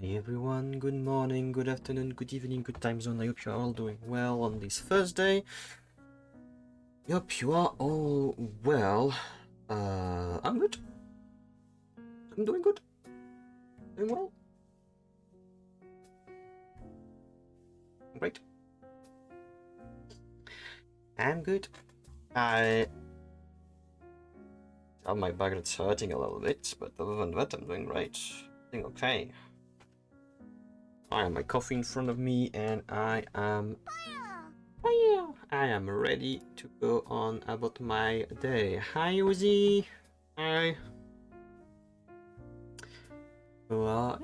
Hi everyone, good morning, good afternoon, good evening, good time zone. I hope you are all doing well on this Thursday. Hope you are all well. I'm good. I'm doing good. Doing well. Great. I'm good. My back is hurting a little bit, but other than that, I'm doing great. Doing okay. I have my coffee in front of me, and I am ready to go on about my day. Hi, Uzi. Hi. So,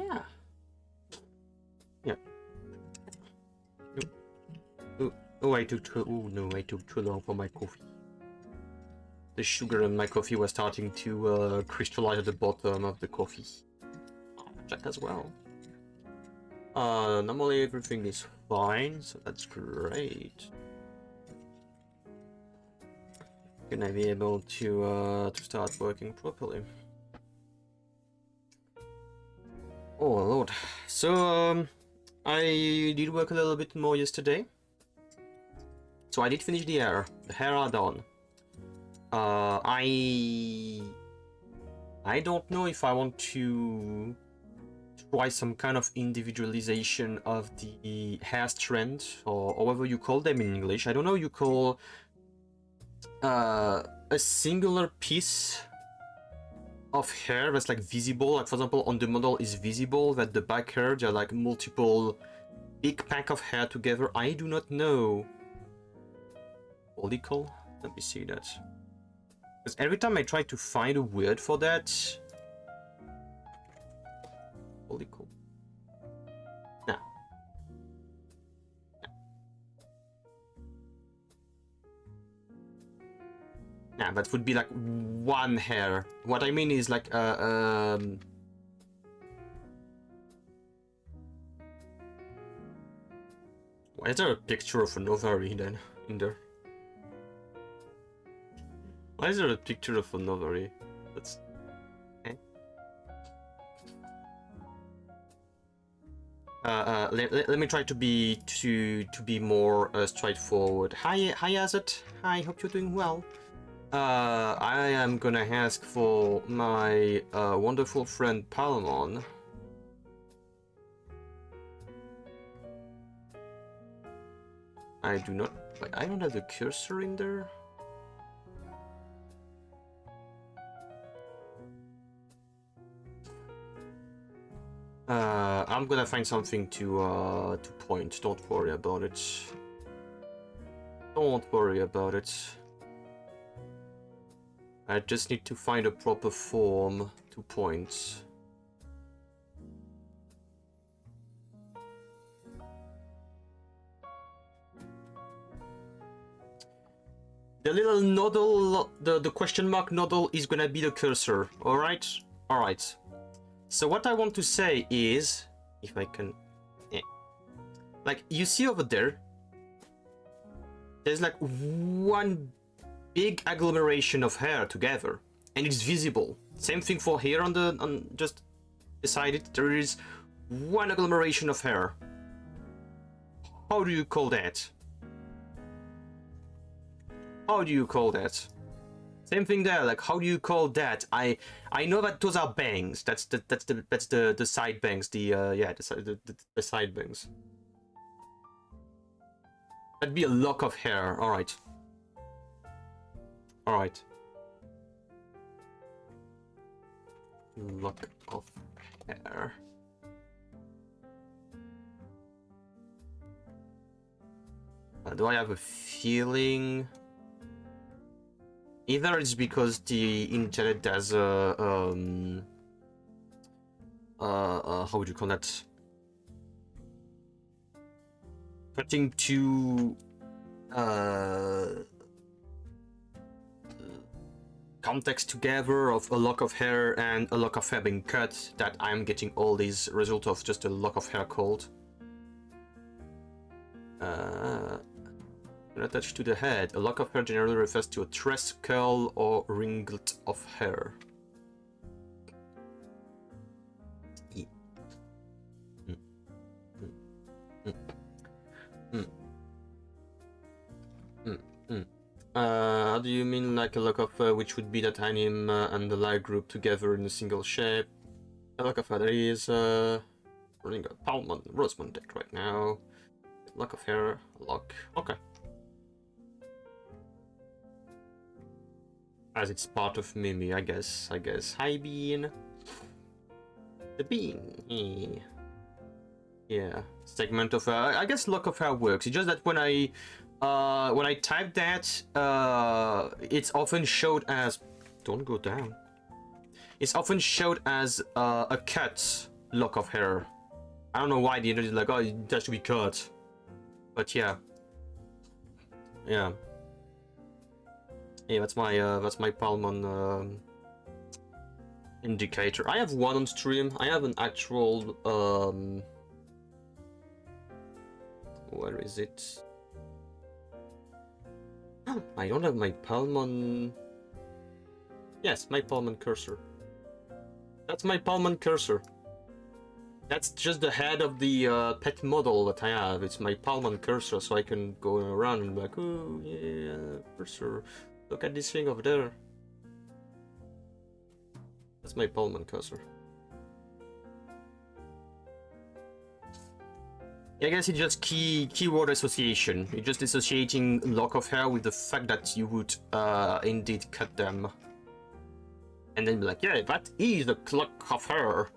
yeah. Oh, I took too long for my coffee. The sugar in my coffee was starting to crystallize at the bottom of the coffee. Check as well. Normally everything is fine, so that's great. Gonna be able to start working properly. Oh lord. So I did work a little bit more yesterday. So I did finish the hair. The hair are done. I don't know if I want to try some kind of individualization of the hair strand, or whatever you call them in English. I don't know, you call a singular piece of hair that's like visible, like for example on the model is visible that the back hair, there are like multiple big pack of hair together. I do not know. Follicle? Let me see that. Because every time I try to find a word for that... Follicle? Nah. Nah, that would be like one hair. What I mean is like why is there a picture of an ovary then in there? Why is there a picture of an ovary? That's okay. Let me try to be more straightforward. Hi Azet. Hi, hope you're doing well. I am gonna ask for my wonderful friend Palmon. I don't have the cursor in there. I'm gonna find something to point. Don't worry about it. Don't worry about it. I just need to find a proper form to point. The little noddle, the question mark noddle is gonna be the cursor, alright? Alright. So what I want to say is, if I can... Like, you see over there, there's like one big agglomeration of hair together, and it's visible. Same thing for here on just beside it, there is one agglomeration of hair. How do you call that? How do you call that? Same thing there. Like, how do you call that? I know that those are bangs. That's the side bangs. The side bangs. That'd be a lock of hair. All right. All right. Lock of hair. Do I have a feeling? Either it's because the internet has a how would you call that? Putting two context together of a lock of hair and a lock of hair being cut, that I'm getting all these result of just a lock of hair called. Attached to the head, a lock of hair generally refers to a tress, curl, or ringlet of hair. Mm. Mm. Mm. How do you mean like a lock of which would be that anim and the light group together in a single shape? A lock of hair is running a Palmon Rosemont deck right now. Lock of hair, lock. Okay. As it's part of Mimi, I guess. Hi, Bean. The Bean. Yeah. Segment of I guess lock of hair works. It's just that when I type that, it's often showed as. Don't go down. It's often showed as a cut lock of hair. I don't know why the internet is like, oh, it has to be cut. But yeah. Yeah. Yeah, that's my Palmon indicator. I have one on stream. I have an actual where is it? I don't have my Palmon. Yes, my Palmon cursor. That's my Palmon cursor. That's just the head of the pet model that I have. It's my Palmon cursor, so I can go around and be like, oh yeah, cursor. Look at this thing over there. That's my Palmon cursor. Yeah, I guess it's just keyword association. You're just associating lock of hair with the fact that you would indeed cut them. And then be like, yeah, that is a lock of hair.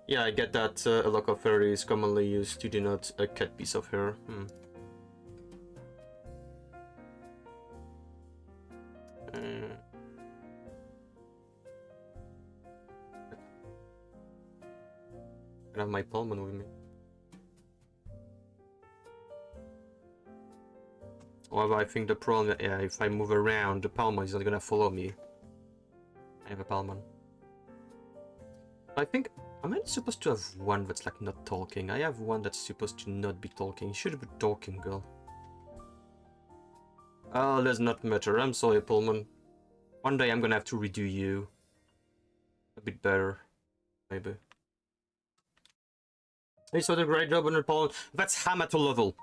Yeah, I get that a lock of hair is commonly used to denote a cut piece of hair. I have my Palmon with me. However, I think the problem, yeah, if I move around, the Palmon is not gonna follow me. I have a Palmon. I think, am I supposed to have one that's like not talking? I have one that's supposed to not be talking. You should be talking, girl. Oh, does not matter. I'm sorry, Palmon. One day I'm gonna have to redo you. A bit better, maybe. Hey, so the great job on your Palmon. That's Hamato level.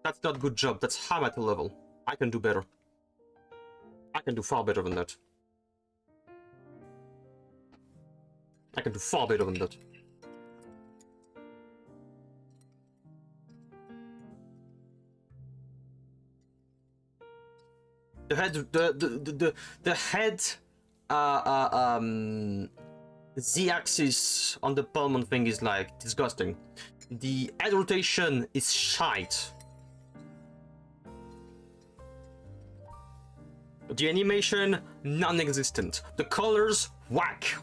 That's not good job. That's Hamato level. I can do better. I can do far better than that. I can do far better than that. The head, the head, z-axis on the Palmon thing is like disgusting. The head rotation is shite. The animation, non-existent. The colors, whack.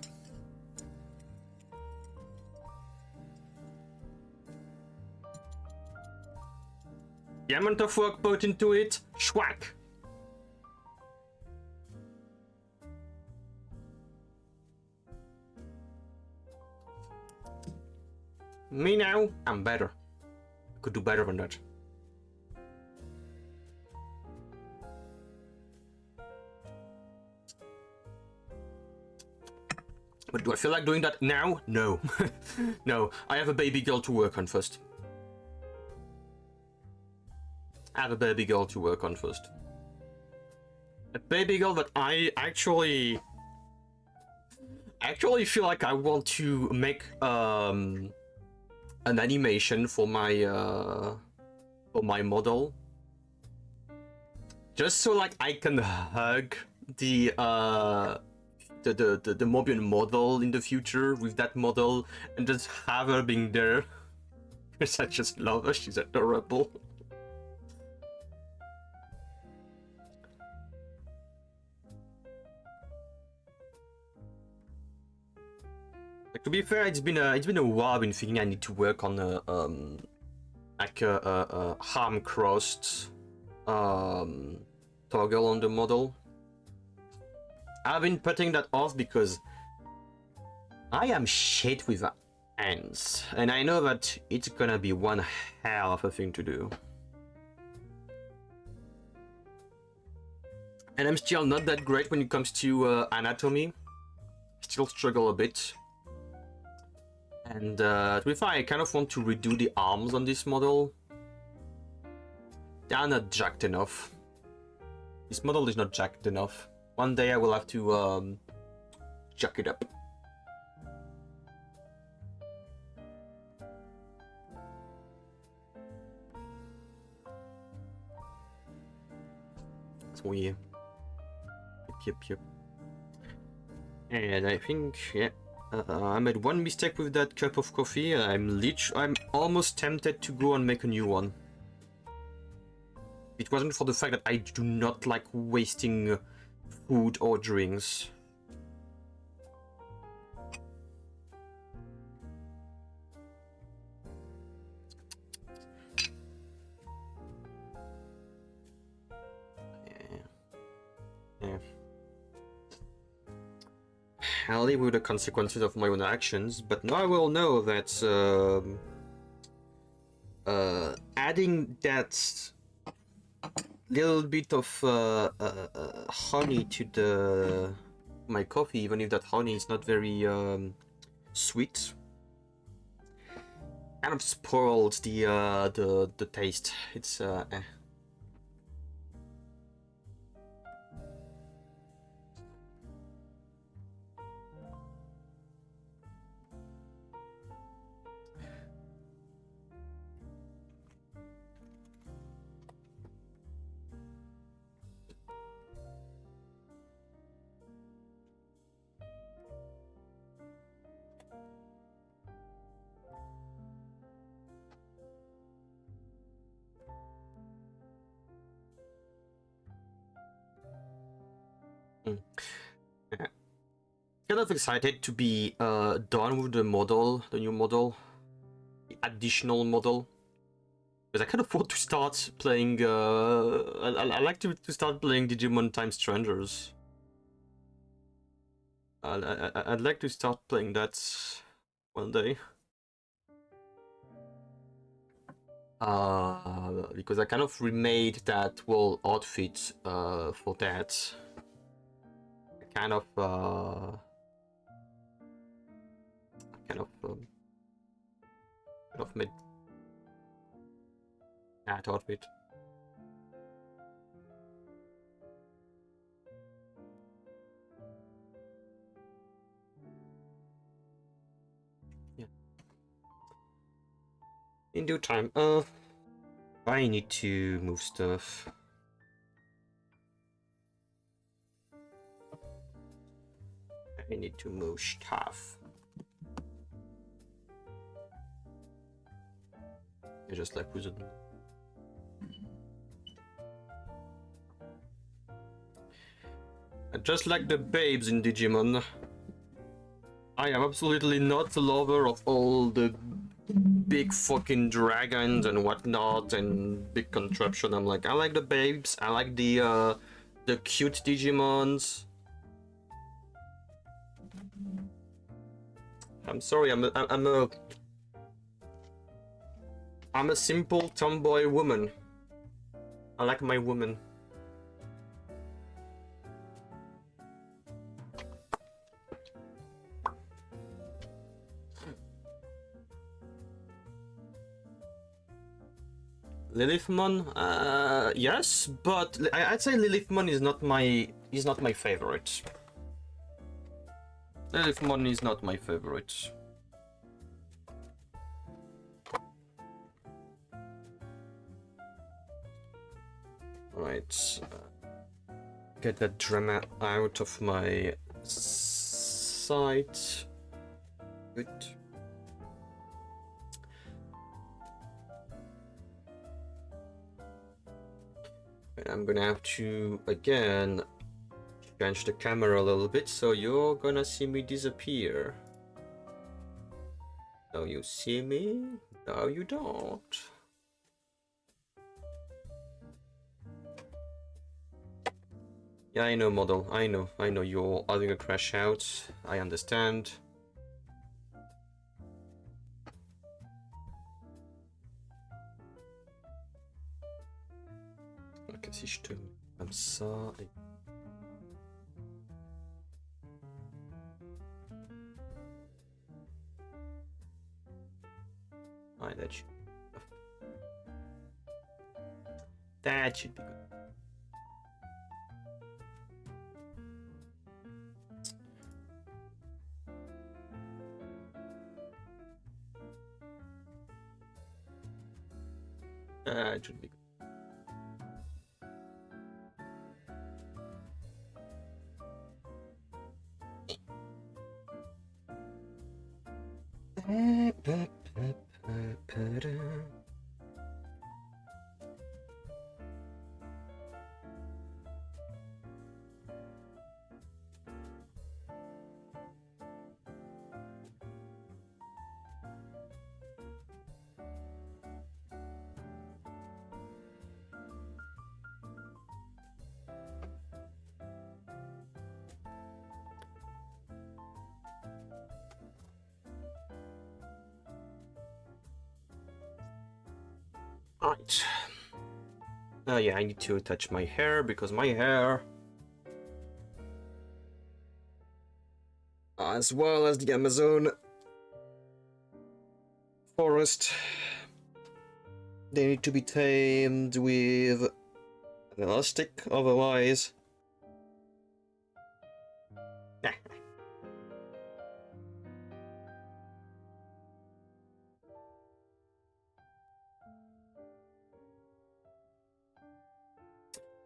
The amount of work put into it, schwack. Me now, I'm better. I could do better than that. But do I feel like doing that now? No. No, I have a baby girl to work on first. I have a baby girl to work on first. A baby girl that I actually feel like I want to make an animation for my model. Just so like I can hug the Mobian model in the future with that model and just have her being there. Because I just love her, she's adorable. Like, to be fair, it's been a while I've been thinking I need to work on a harm crossed toggle on the model. I've been putting that off because I am shit with hands, and I know that it's gonna be one hell of a thing to do. And I'm still not that great when it comes to anatomy. Still struggle a bit. And to be fair, I kind of want to redo the arms on this model. They are not jacked enough. This model is not jacked enough. One day I will have to jack it up. So yeah. Yep. And I think, yeah, I made one mistake with that cup of coffee. I'm almost tempted to go and make a new one. It wasn't for the fact that I do not like wasting food or drinks. Yeah. I'll live with the consequences of my own actions, but now I will know that adding that little bit of honey to my coffee, even if that honey is not very sweet, kind of spoils the taste. It's eh. Kind of excited to be done with the model, the new model, the additional model, because I kind of want to start playing. I like to start playing Digimon Time Strangers. I'd like to start playing that one day. Because I kind of remade that whole outfit for that. I kind of made that outfit. Yeah. In due time. I need to move stuff. I need to move stuff. I just like with it. Just like the babes in Digimon, I am absolutely not a lover of all the big fucking dragons and whatnot and big contraption. I'm like, I like the babes. I like the cute Digimons. I'm sorry, I'm a simple tomboy woman. I like my woman. Lilithmon, yes, but I'd say Lilithmon is not my favorite. Lilithmon is not my favorite. Right, get that drama out of my sight. Good. And I'm gonna have to again change the camera a little bit, so you're gonna see me disappear. Now you see me, now you don't. Yeah, I know, model. I know you're having a crash out. I understand. Was ich stimmt. I'm sorry. that should that should be good. It should be good. Right. Yeah, I need to touch my hair because my hair, as well as the Amazon forest, they need to be tamed with an elastic, otherwise.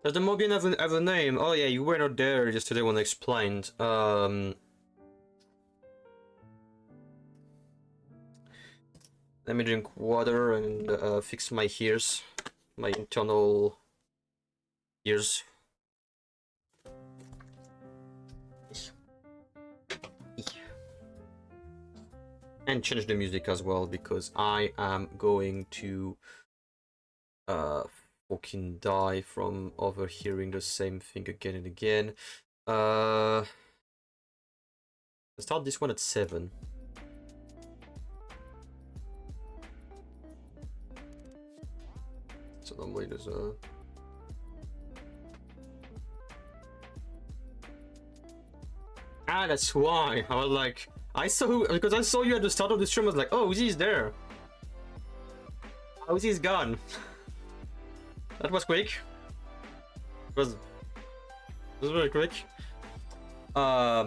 Does the Mobian have a name? Oh yeah, you were not there yesterday when I explained. Let me drink water and fix my ears, my internal ears. And change the music as well because I am going to fucking die from overhearing the same thing again and again. Let's start this one at 7. So normally there's a... Ah, that's why. I was like, because I saw you at the start of the stream, I was like, oh, Uzi's there. Uzi's gone. That was quick. It was very quick. How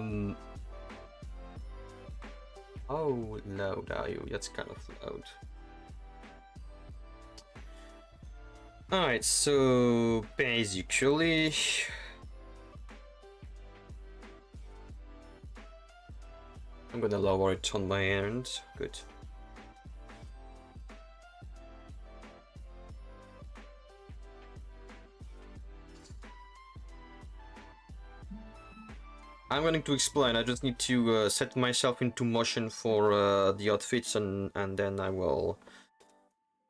loud are you? That's kind of loud. Alright, so basically... I'm gonna lower it on my end. Good. I'm going to explain. I just need to set myself into motion for the outfits, and then I will,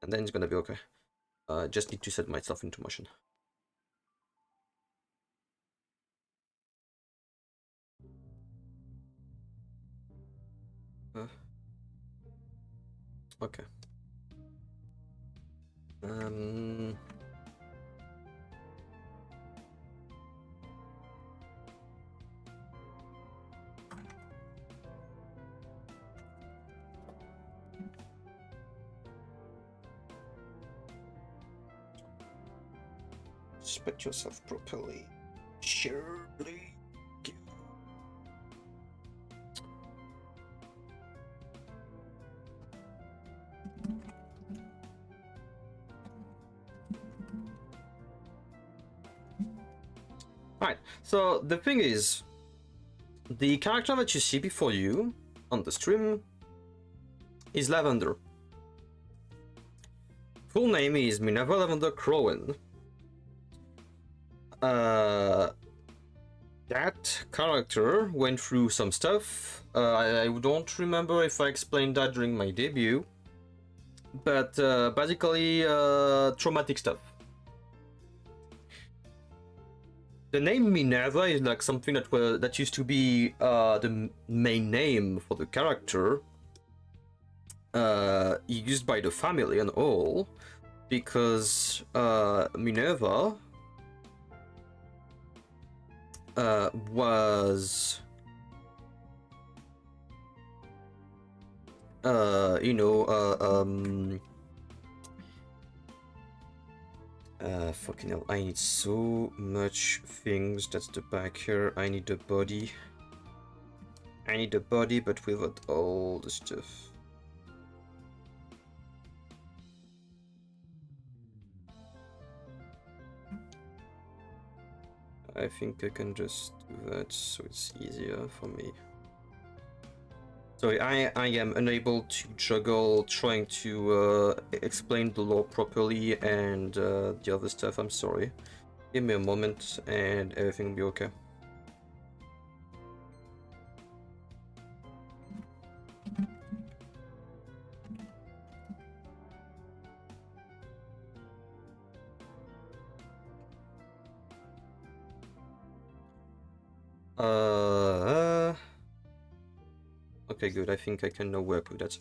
and then it's gonna be okay. Just need to set myself into motion. Okay. Respect yourself properly. Surely. Alright, so the thing is, the character that you see before you on the stream is Lavender. Full name is Minerva Lavender Crowen. That character went through some stuff. I don't remember if I explained that during my debut, but basically traumatic stuff. The name Minerva is like something that used to be the main name for the character, used by the family and all, because Minerva was you know, fucking hell, I need so much things. That's the back here. I need the body. I need the body, but without all the stuff. I think I can just do that so it's easier for me. Sorry, I am unable to juggle trying to explain the lore properly and the other stuff. I'm sorry. Give me a moment and everything will be okay. Okay, good. I think I can now work with that.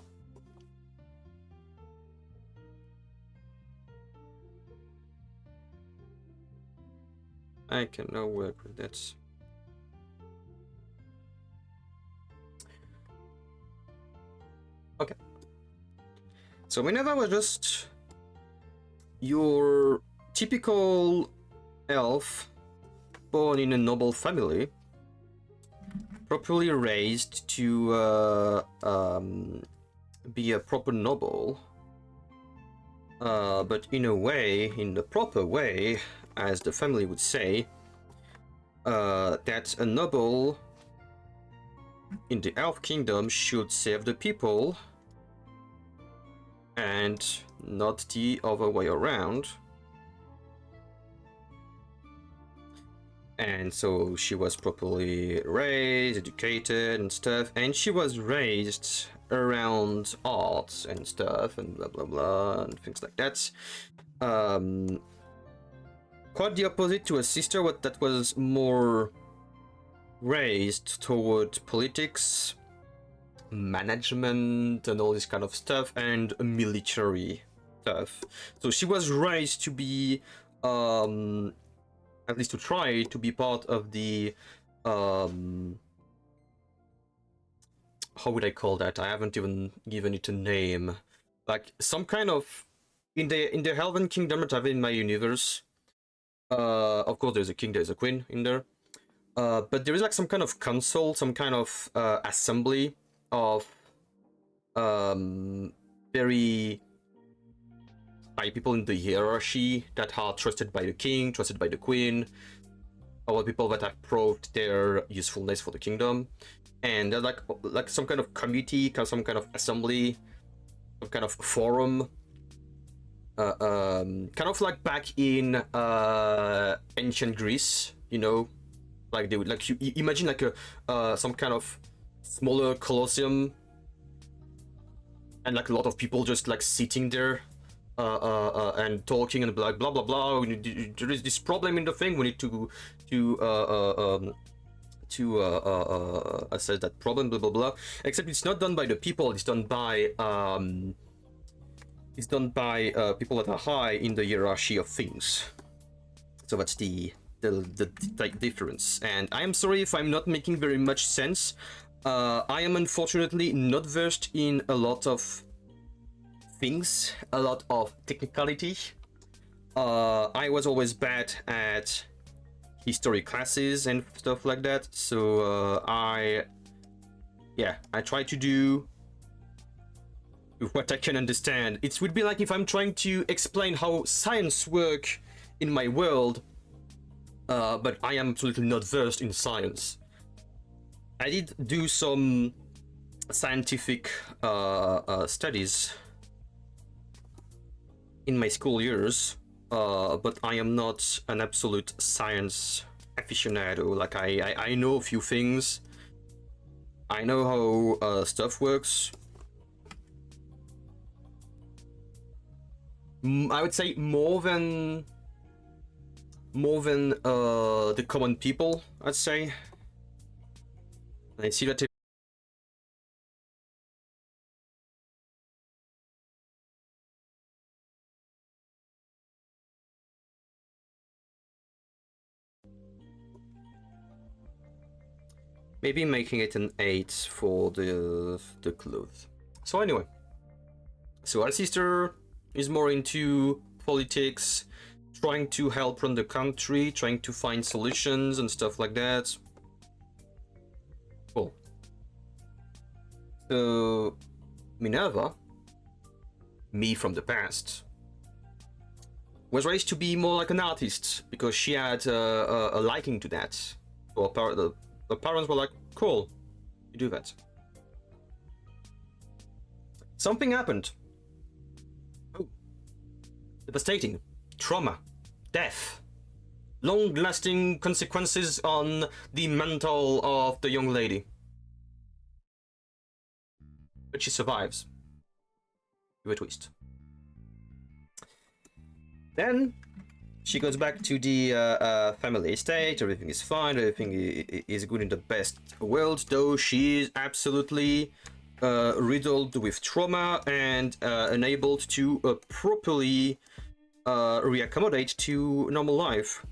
I can now work with that. Okay. So Minerva was just your typical elf born in a noble family, properly raised to be a proper noble, but in a way, in the proper way, as the family would say, that a noble in the elf kingdom should serve the people and not the other way around. And so she was properly raised, educated and stuff, and she was raised around arts and stuff and blah blah blah and things like that. Quite the opposite to a sister that was more raised toward politics, management and all this kind of stuff, and military stuff. So she was raised to be at least to try to be part of the how would I call that? I haven't even given it a name. Like some kind of in the Elven Kingdom that I have in my universe. Of course there's a king, there's a queen in there. But there is like some kind of council, some kind of assembly of very high people in the hierarchy that are trusted by the king, trusted by the queen, or people that have proved their usefulness for the kingdom. And they're like some kind of committee, some kind of assembly, some kind of forum. Kind of like back in ancient Greece, you know, like they would like you imagine like a some kind of smaller colosseum, and like a lot of people just like sitting there and talking and like blah blah blah. There is this problem in the thing. We need to assess that problem. Blah blah blah. Except it's not done by the people. It's done by people that are high in the hierarchy of things. So that's the difference. And I am sorry if I'm not making very much sense. I am unfortunately not versed in a lot of things, a lot of technicality. I was always bad at history classes and stuff like that, so I try to do what I can understand. It would be like if I'm trying to explain how science works in my world, but I am absolutely not versed in science. I did do some scientific studies in my school years, but I am not an absolute science aficionado. Like I know a few things. I know how stuff works. I would say more than the common people, I'd say. I see that. Maybe making it an 8 for the clothes. So anyway, so our sister is more into politics, trying to help run the country, trying to find solutions and stuff like that. Cool. So Minerva, me from the past, was raised to be more like an artist because she had a liking to that. So the parents were like, cool, you do that. Something happened. Oh. Devastating. Trauma. Death. Long-lasting consequences on the mental of the young lady. But she survives. Give a twist. Then she goes back to the family estate. Everything is fine. Everything is good in the best world, though she is absolutely riddled with trauma and unable to properly reaccommodate to normal life.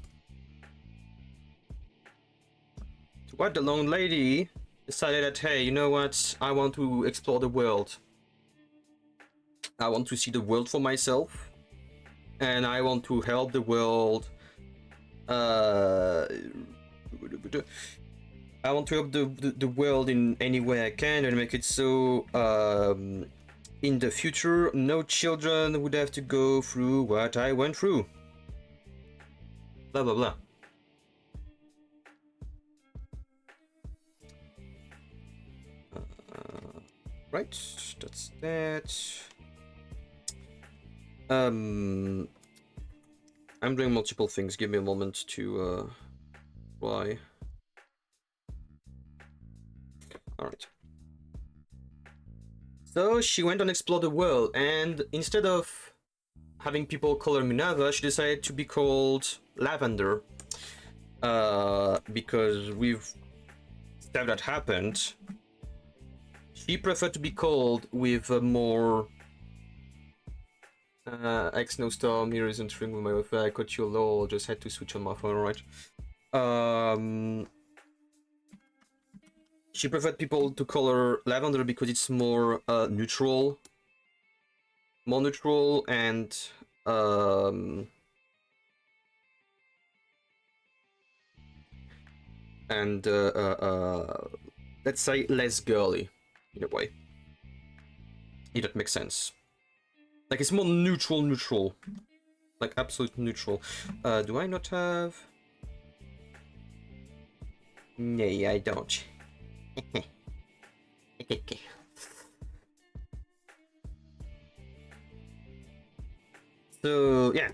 To what the lone lady decided that, hey, you know what? I want to explore the world. I want to see the world for myself. And I want to help the world. I want to help the world in any way I can and make it so in the future no children would have to go through what I went through. Blah blah blah. Right, that's that. I'm doing multiple things. Give me a moment to try. Alright. So she went and explored the world, and instead of having people call her Minerva, she decided to be called Lavender. Because with stuff that happened, she preferred to be called with a more X no storm, here isn't ring with my wifi, I caught you lol, just had to switch on my phone, alright. She preferred people to call her Lavender because it's more neutral. More neutral and let's say less girly in a way. If that makes sense. Like it's more neutral. Like absolute neutral. Do I not have? Nay, I don't. So yeah.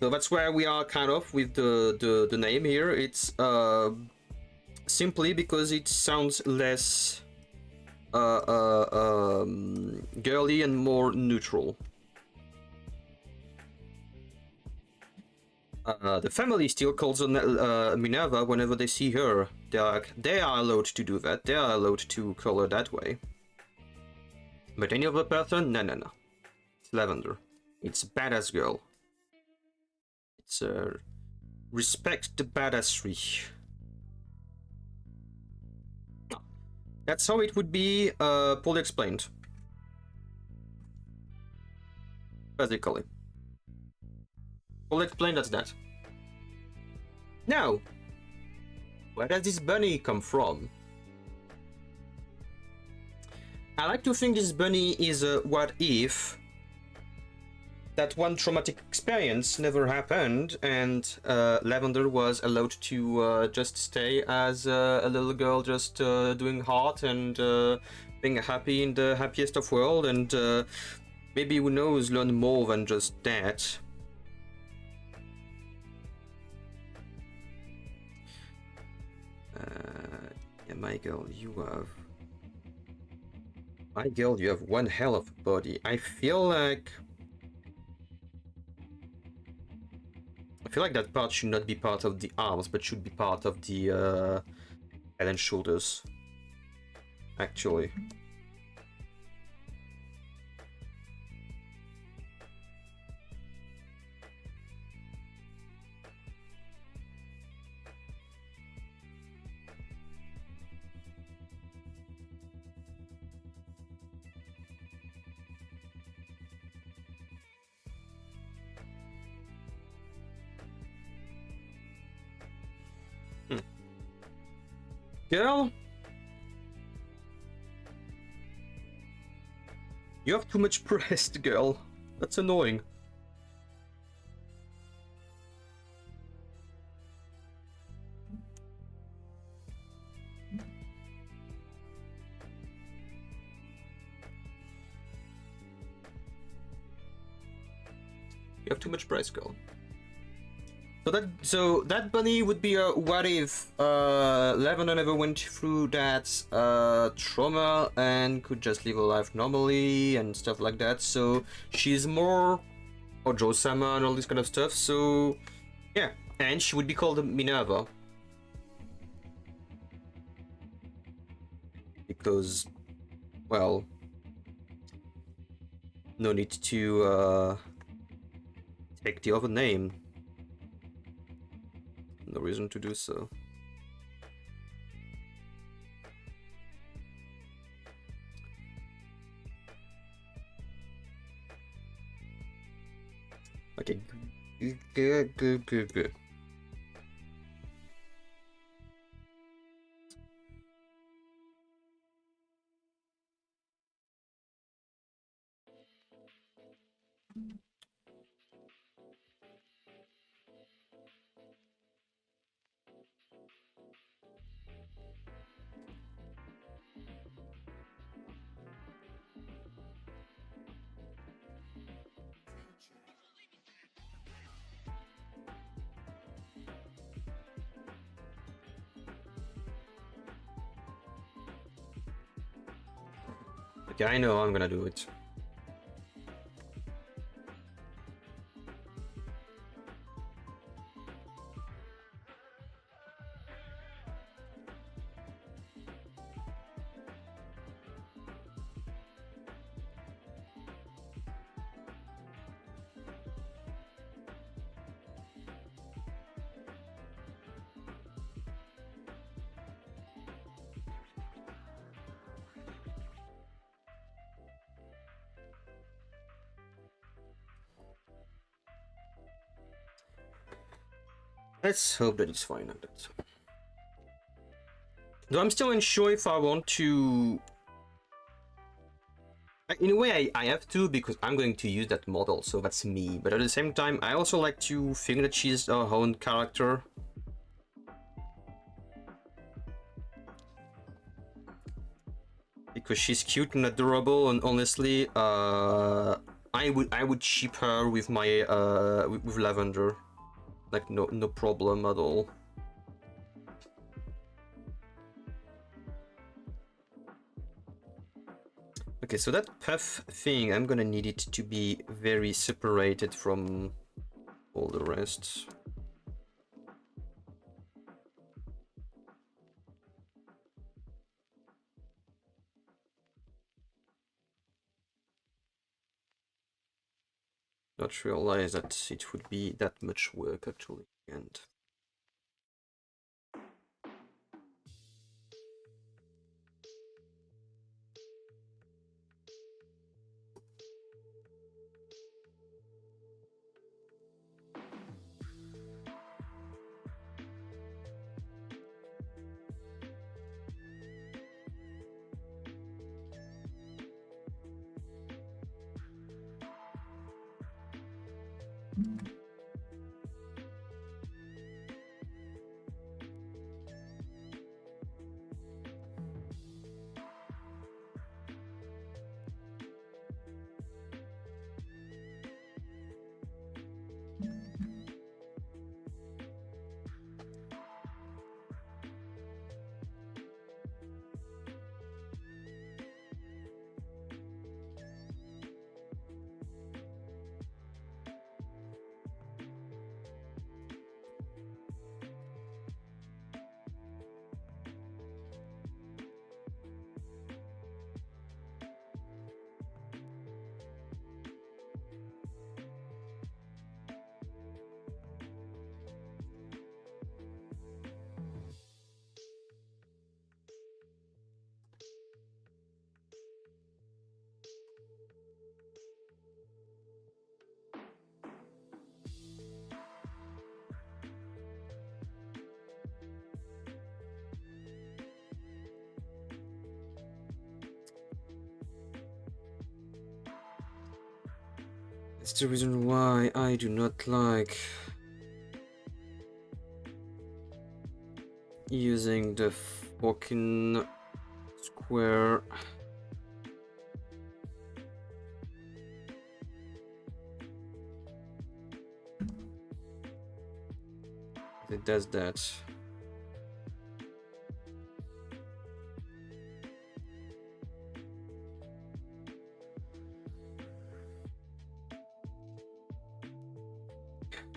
So that's where we are kind of with the name here. It's simply because it sounds less girly and more neutral. The family still calls her Minerva whenever they see her. They are allowed to do that. They are allowed to call her that way. But any other person, no. It's Lavender. It's badass girl. It's respect the badassery. That's how it would be fully explained. Basically. Fully explained, that's that. Now, where does this bunny come from? I like to think this bunny is a what if that one traumatic experience never happened and Lavender was allowed to just stay as a little girl, just doing art and being happy in the happiest of world, and maybe, who knows, learn more than just that. Yeah, my girl, you have one hell of a body. I feel like that part should not be part of the arms, but should be part of the head and shoulders. Actually. Girl, you have too much breast, girl. That's annoying. You have too much breast, girl. So that bunny would be a what if Lavender never went through that trauma and could just live a life normally and stuff like that. So she's more Ojo-sama and all this kind of stuff. So yeah, and she would be called Minerva because, well, no need to take the other name. No reason to do so. Okay, good. Okay, I know I'm gonna do it. Let's hope that it's fine at that. Though I'm still unsure if I want to... In a way, I have to, because I'm going to use that model, so that's me. But at the same time, I also like to think that she's her own character. Because she's cute and adorable, and honestly, I would ship her with my with Lavender. Like no problem at all. Okay, so that puff thing, I'm gonna need it to be very separated from all the rest. Not realize that it would be that much work actually, and It's the reason why I do not like using the fucking square. It does that.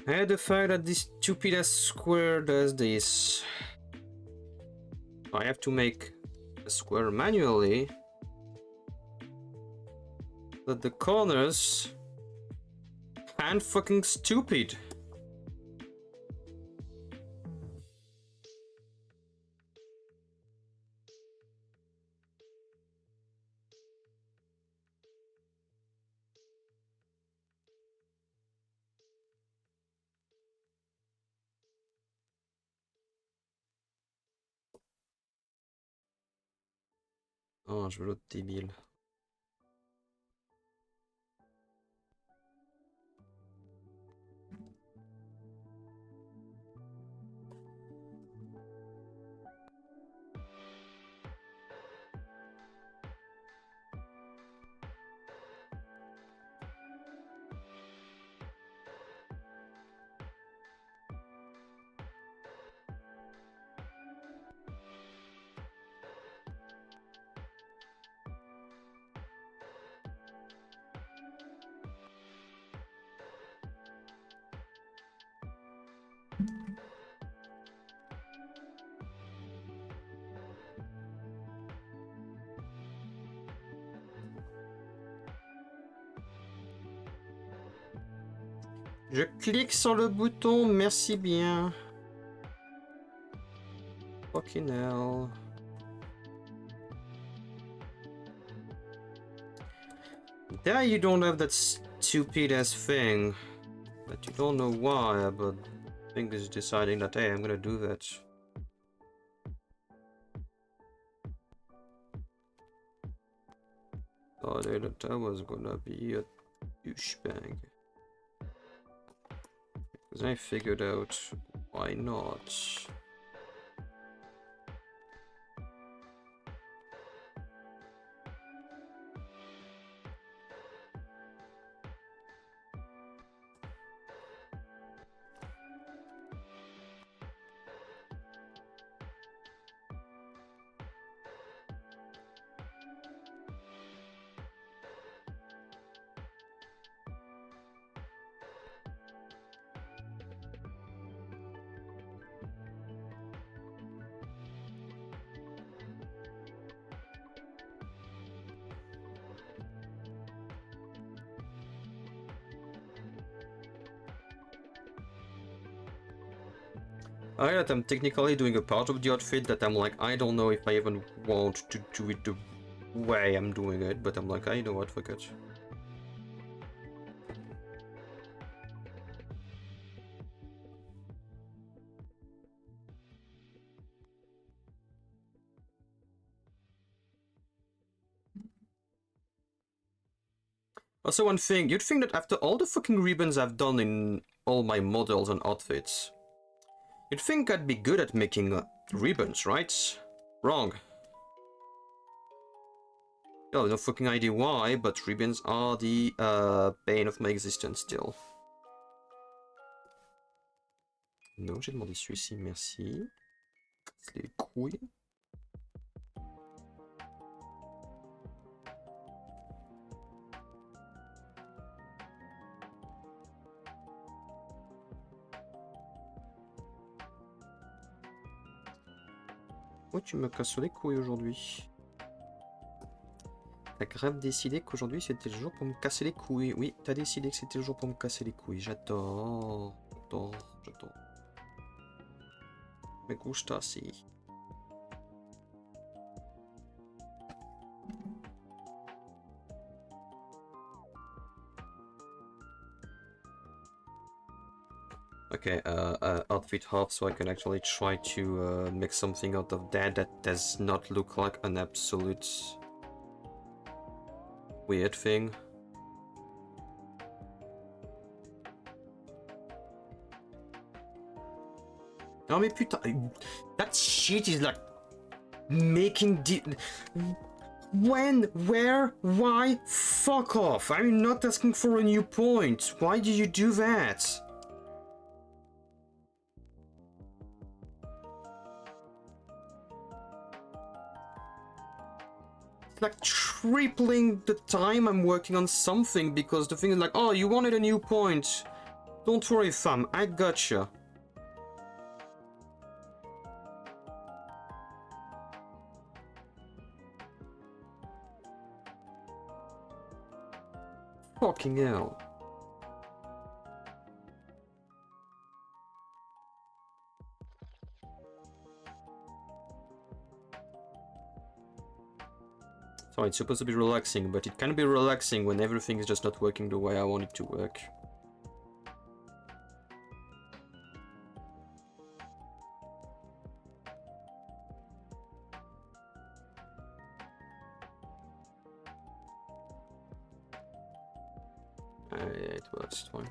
And the fact that this stupid ass square does this. I have to make a square manually. But the corners and fucking stupid. Oh, je veux l'autre débile. Je clique sur le bouton, merci bien. Fucking hell. There you don't have that stupid ass thing. That you don't know why, but thing is deciding that, hey, I'm gonna do that. Thought that I was gonna be a douchebag. Because I figured out why not. I that I'm technically doing a part of the outfit that I'm like, I don't know if I even want to do it the way I'm doing it, but I'm like, I know what, fuck it. Also one thing, you'd think that after all the fucking ribbons I've done in all my models and outfits, you'd think I'd be good at making ribbons, right? Wrong. Oh, no fucking idea why, but ribbons are the bane of my existence still. Non, j'ai demandé celui-ci, merci. C'est les couilles. Oh, tu me casses les couilles aujourd'hui. T'as grave décidé qu'aujourd'hui c'était le jour pour me casser les couilles. Oui, t'as décidé que c'était le jour pour me casser les couilles. J'adore. J'adore. J'adore. Me gusta, si. Okay, outfit half so I can actually try to make something out of that that does not look like an absolute weird thing. Non mais putain, that shit is like making when, where, why? Fuck off. I'm not asking for a new point. Why did you do that? It's like tripling the time I'm working on something because the thing is like, oh, you wanted a new point. Don't worry, fam, I gotcha. Fucking hell. So it's supposed to be relaxing, but it can be relaxing when everything is just not working the way I want it to work. Yeah, it was, it's fine.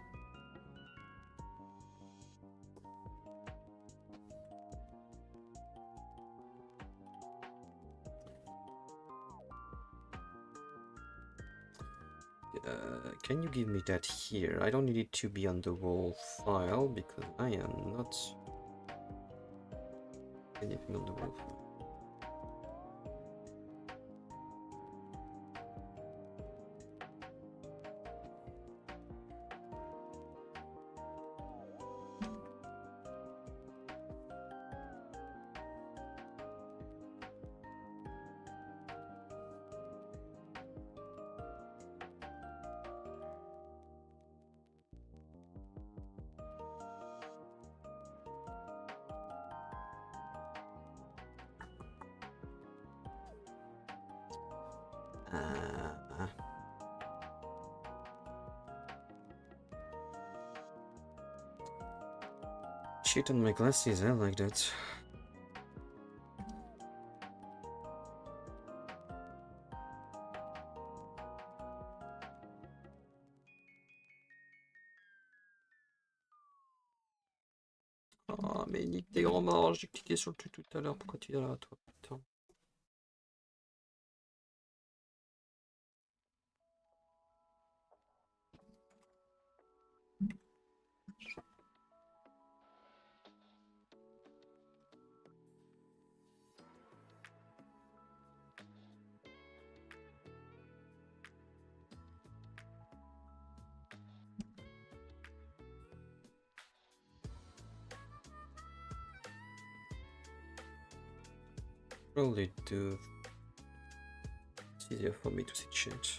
Can you give me that here? I don't need it to be on the wall file because I am not anything on the wall file. Shit on my glasses, I like that. Oh, mais nique tes grands morts, j'ai cliqué sur le truc tout à l'heure, pourquoi tu es là, toi, putain. Probably do. It's easier for me to see chat.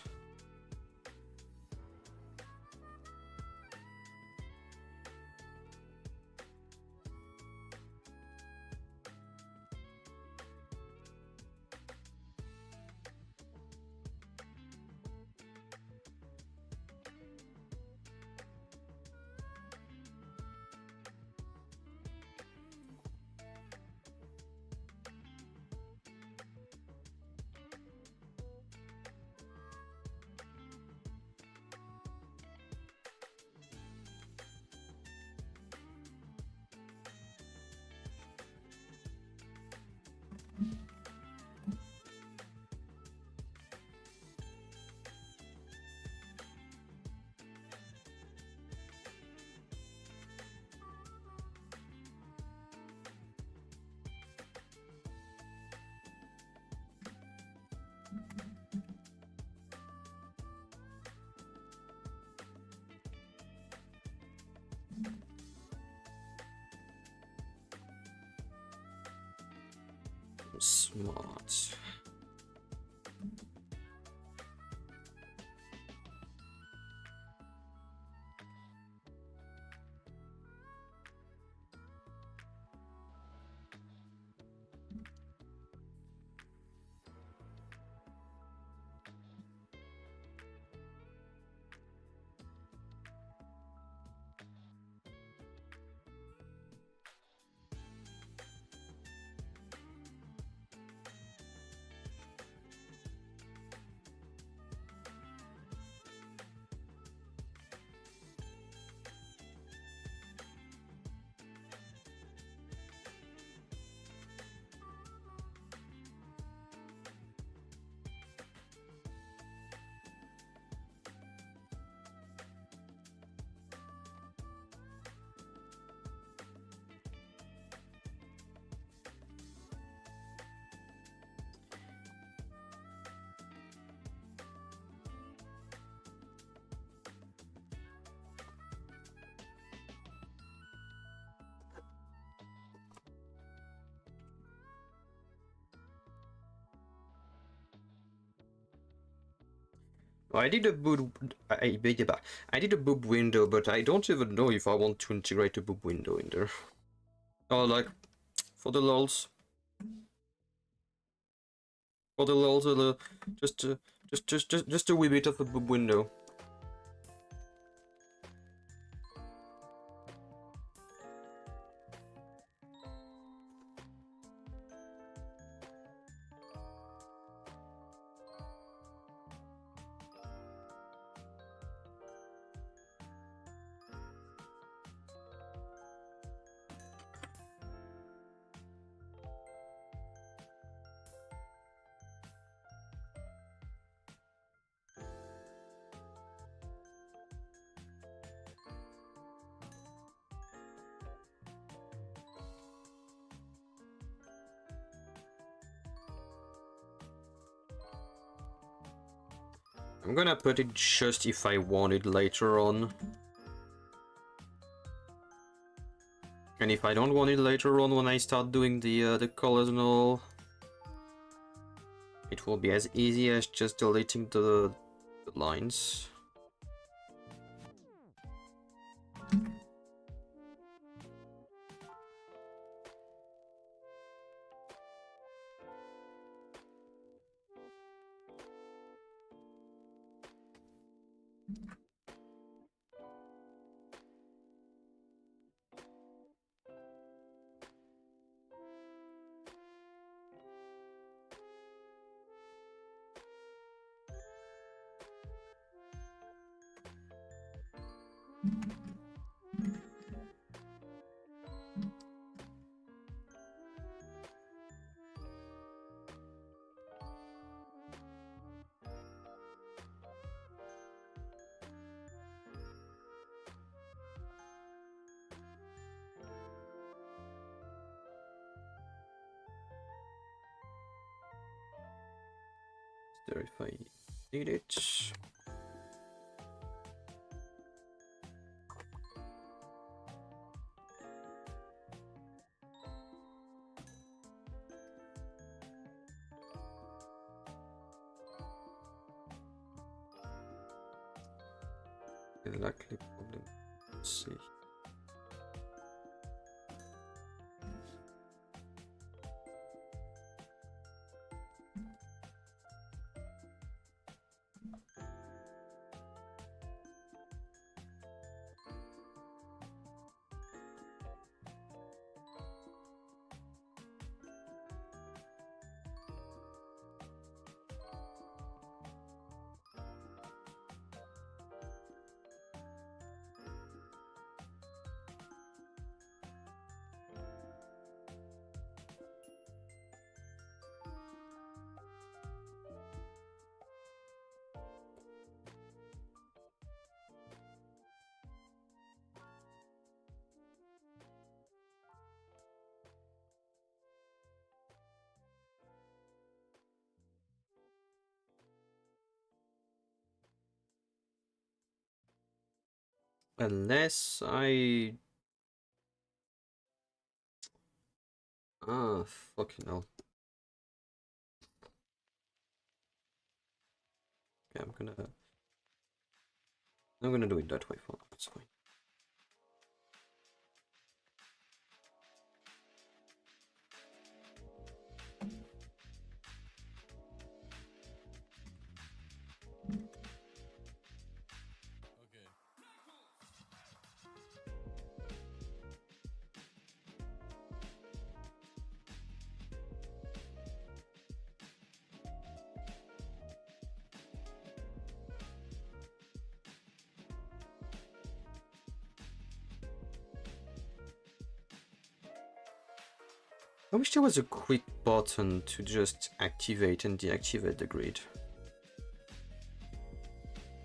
Smart. I did a boob. I did a boob window, but I don't even know if I want to integrate a boob window in there. Oh, like for the lols. For the lols, just a wee bit of a boob window. I'm gonna put it just if I want it later on. And if I don't want it later on when I start doing the colors and all, it will be as easy as just deleting the lines. There if I need it. Exactly problem. Let's see. Unless I... Ah, fucking hell. Okay, I'm gonna do it that way for now, it's fine. I wish there was a quick button to just activate and deactivate the grid.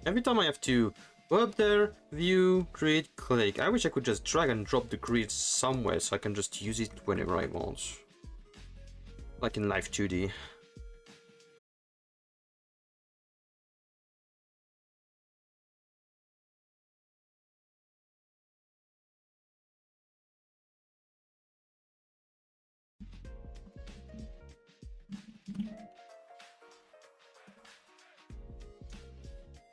Every time I have to go up there, view, grid, click. I wish I could just drag and drop the grid somewhere so I can just use it whenever I want. Like in Live 2D.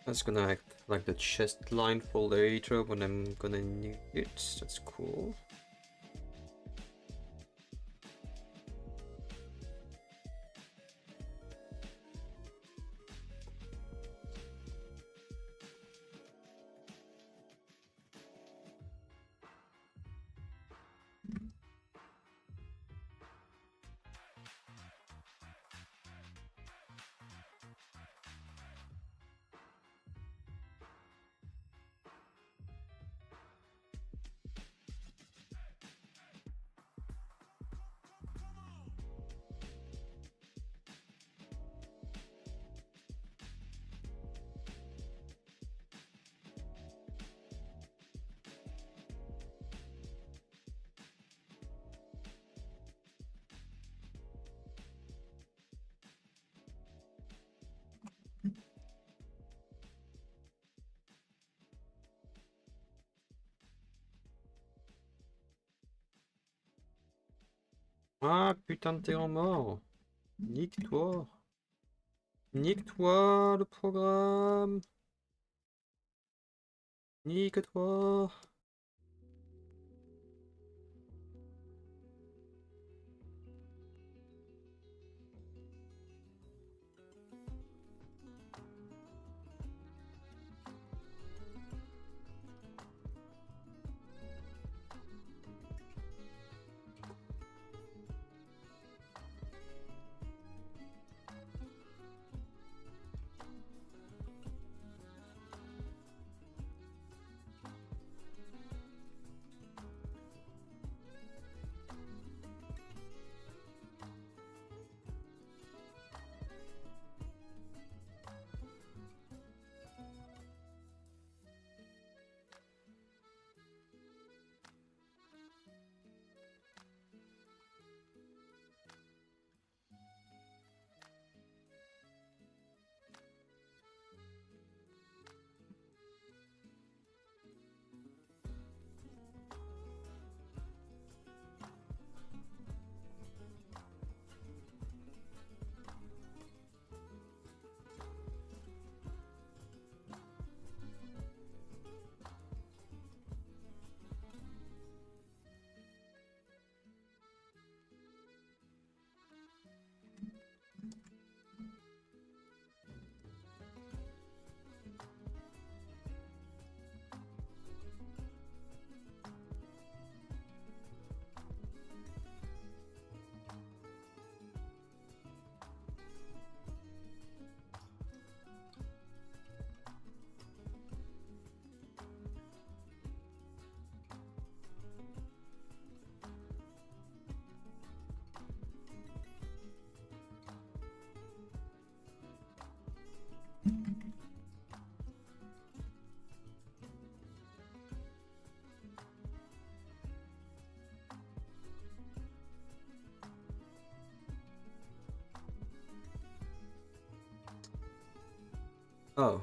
That's gonna act like the chest line for later when I'm gonna need it. That's cool. Ah putain de t'es en mort. Nique-toi. Nique-toi le programme. Nique-toi. Oh.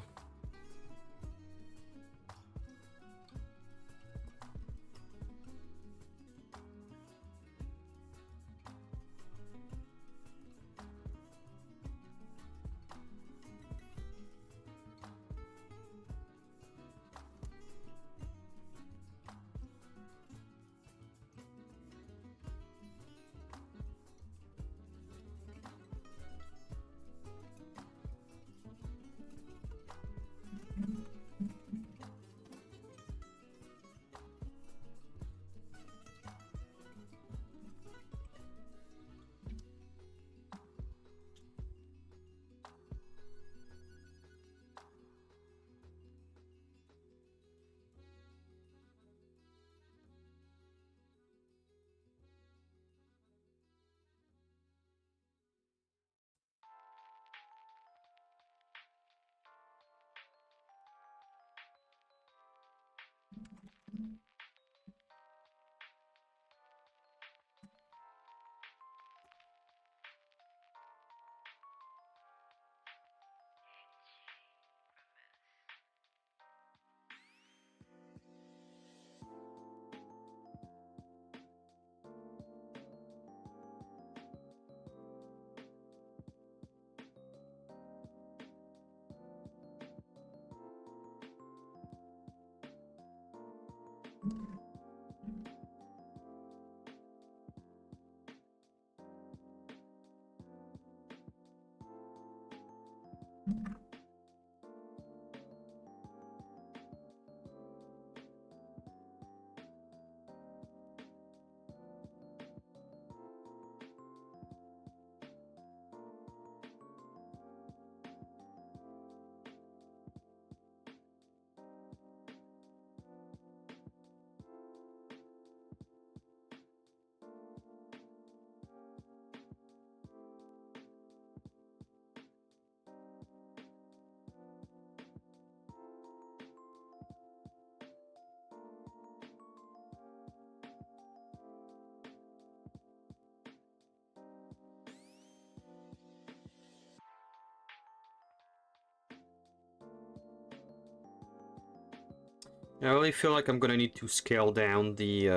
I really feel like I'm gonna need to scale down the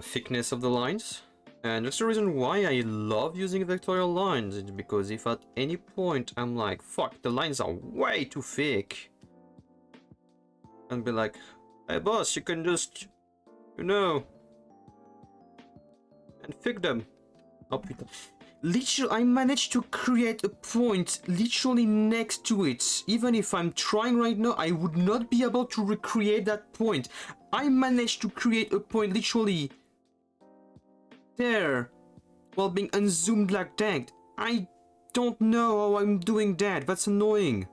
thickness of the lines. And that's the reason why I love using vectorial lines. It's because if at any point I'm like, fuck, the lines are way too thick. And be like, hey boss, you can just, you know, and fix them. Oh, literally, I managed to create a point literally next to it. Even if I'm trying right now, I would not be able to recreate that point. I managed to create a point literally there while being unzoomed like that. I don't know how I'm doing that. That's annoying.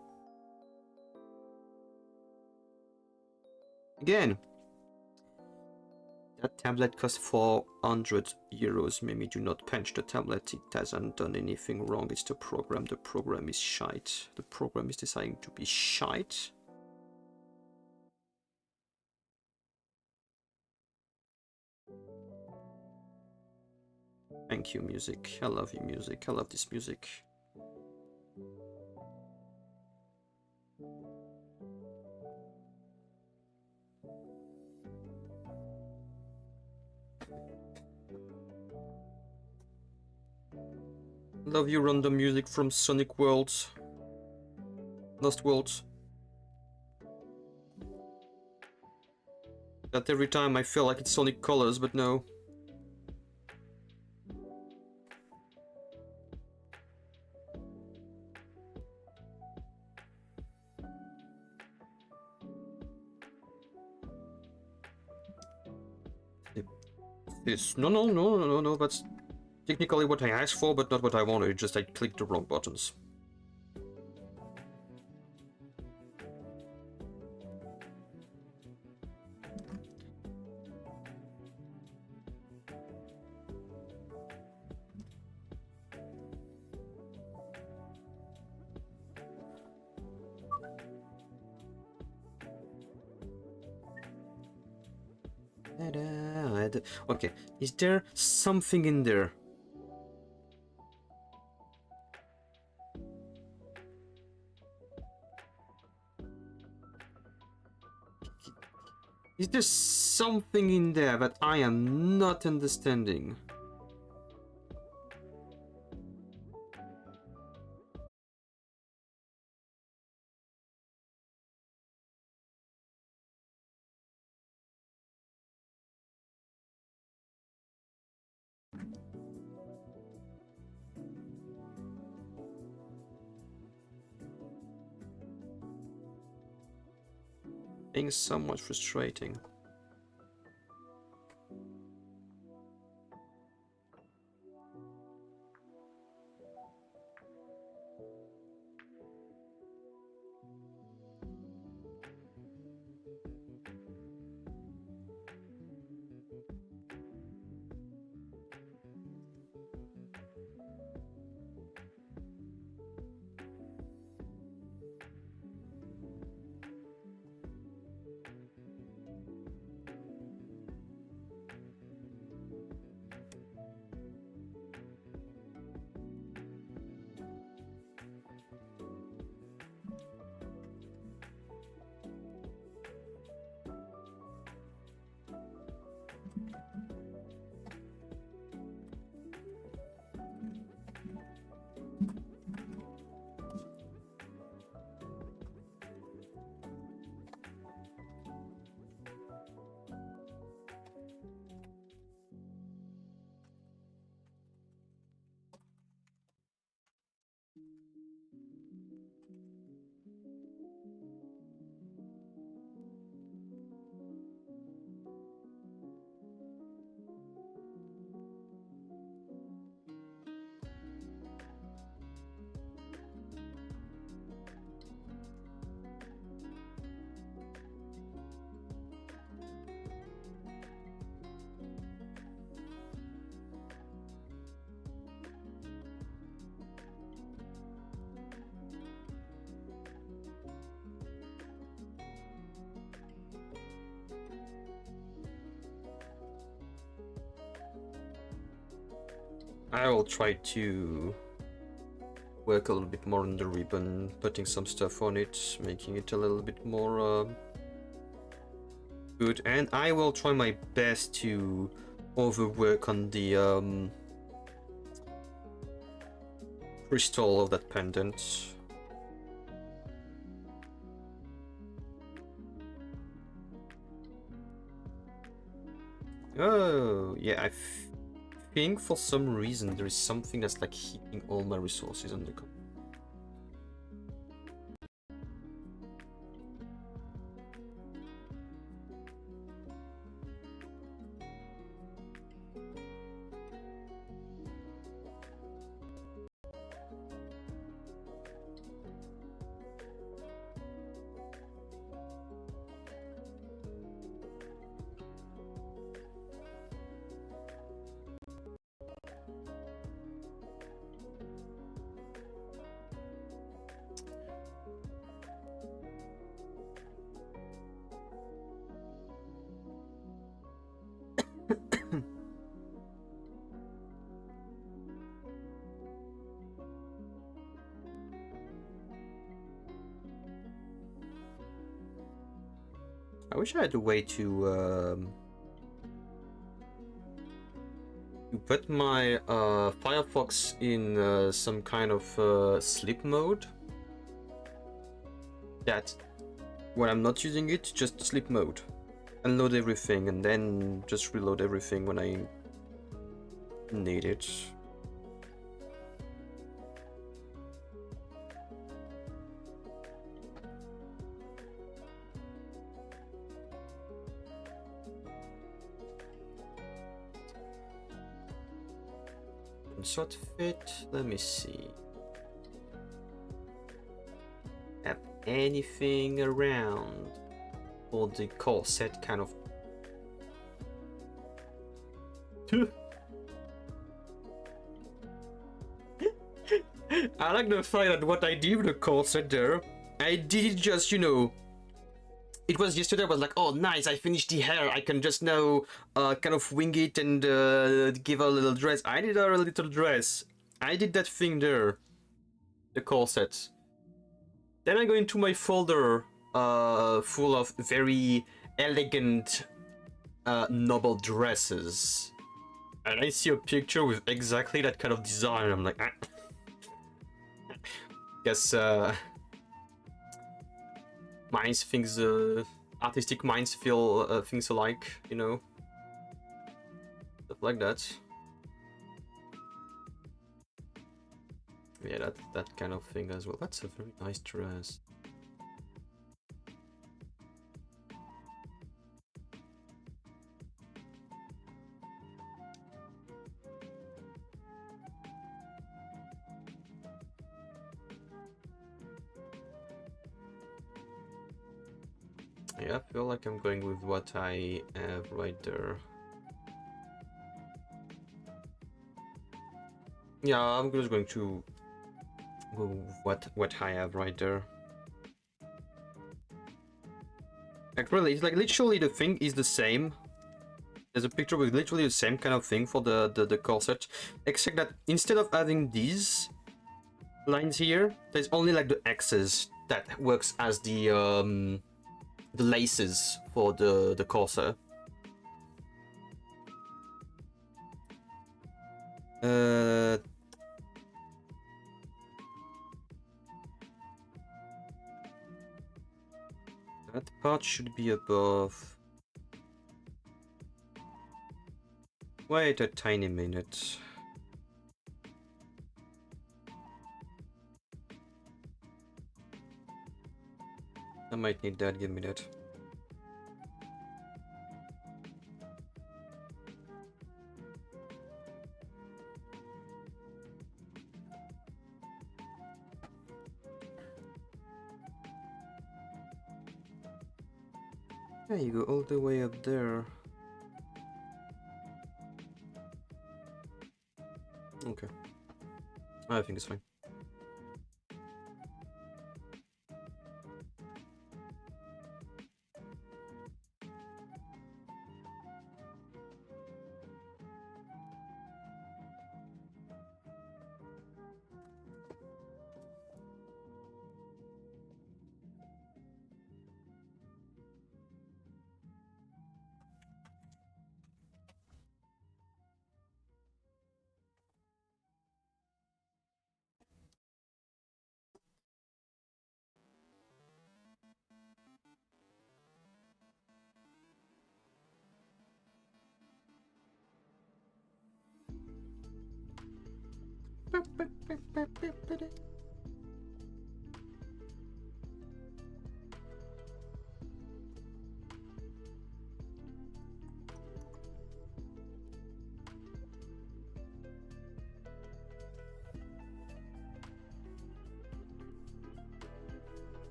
Again, that tablet costs 400 euros. Maybe do not punch the tablet. It hasn't done anything wrong. It's the program. The program is shite. The program is deciding to be shite. Thank you, music. I love you, music. I love this music. Love you, random music from Sonic Worlds. Lost Worlds. That every time I feel like it's Sonic Colors, but no. This no, that's technically what I asked for, but not what I wanted. Just I clicked the wrong buttons. Okay, is there something in there? Is there something in there that I am not understanding? Being somewhat frustrating. I will try to work a little bit more on the ribbon, putting some stuff on it, making it a little bit more good. And I will try my best to overwork on the crystal of that pendant. Oh, yeah, I think for some reason there is something that's like hitting all my resources on the I wish I had a way to put my Firefox in some kind of sleep mode. That when I'm not using it, just sleep mode. Unload everything and then just reload everything when I need it. Insert fit, let me see. Have anything around for the corset kind of. I like the fact that what I did with the corset there, I did it just, you know, it was yesterday. I was like, oh nice, I finished the hair, I can just now kind of wing it and give a little dress. I did her a little dress. I did that thing there, the corset. Then I go into my folder full of very elegant noble dresses, and I see a picture with exactly that kind of design, and I'm like, ah. Guess minds things artistic minds feel things alike, you know, stuff like that. Yeah, that kind of thing as well. That's a very nice dress. Yeah, I feel like I'm going with what I have right there. Yeah, I'm just going to go with what I have right there. Like really, it's like literally the thing is the same. There's a picture with literally the same kind of thing for the corset, except that instead of having these lines here, there's only like the X's that works as the laces for the corset. That part should be above. Wait a tiny minute. I might need that, give me that. Yeah, you go all the way up there. Okay. I think it's fine.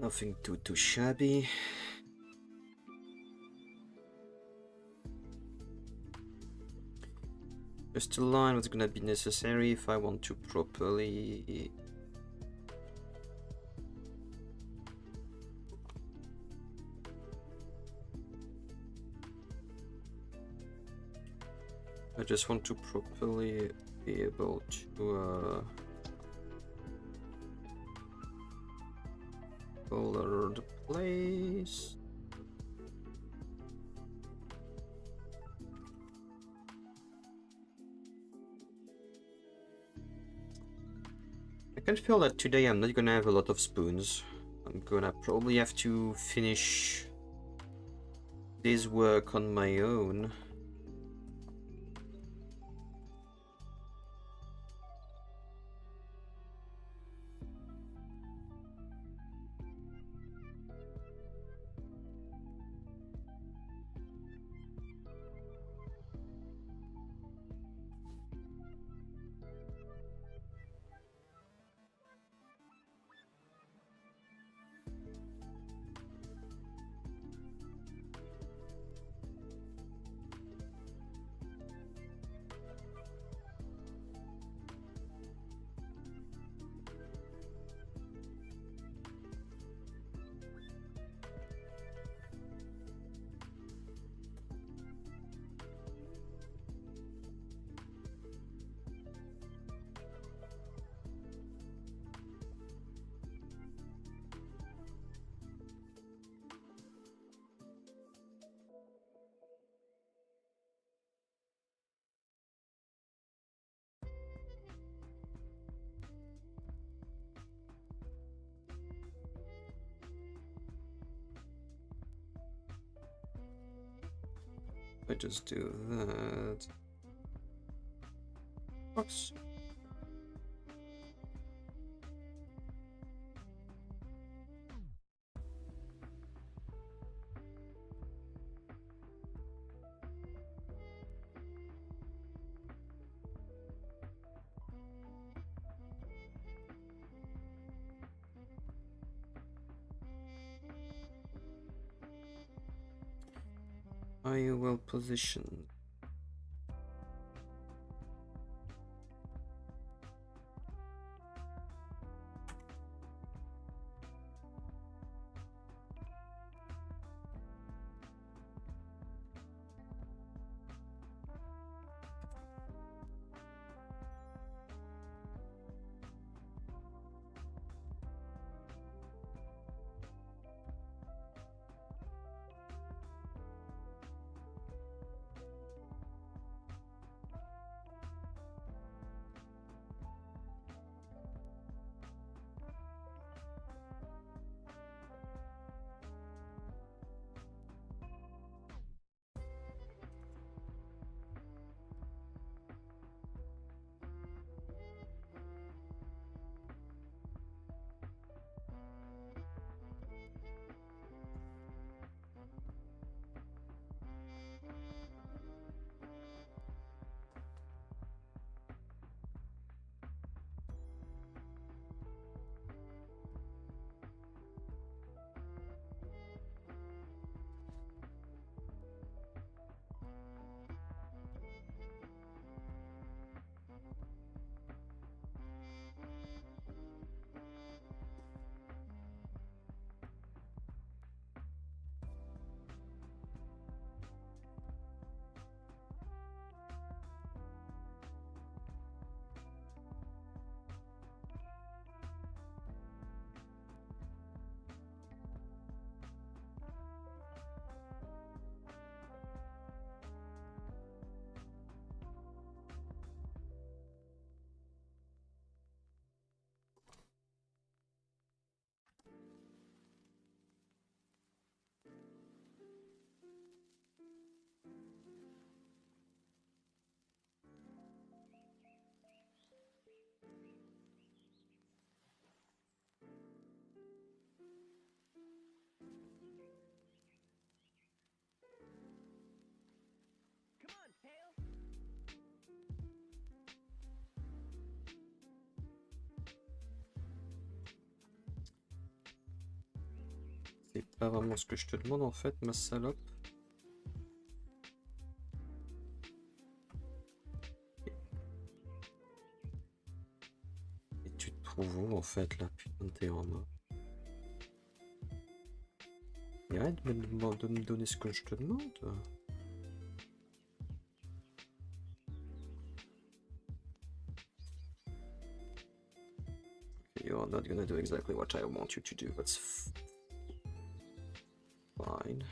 Nothing too shabby. Just a line what's gonna be necessary if I want to properly. I just want to properly be able to color the place. I can feel that today I'm not gonna have a lot of spoons. I'm gonna probably have to finish this work on my own. I just do that. Oops. Are you well positioned? C'est pas vraiment ce que je te demande en fait, ma salope. Et tu te trouves où en fait là, putain de théorème. Et arrête de me donner ce que je te demande. You're not gonna do exactly what I want you to do, that's fine.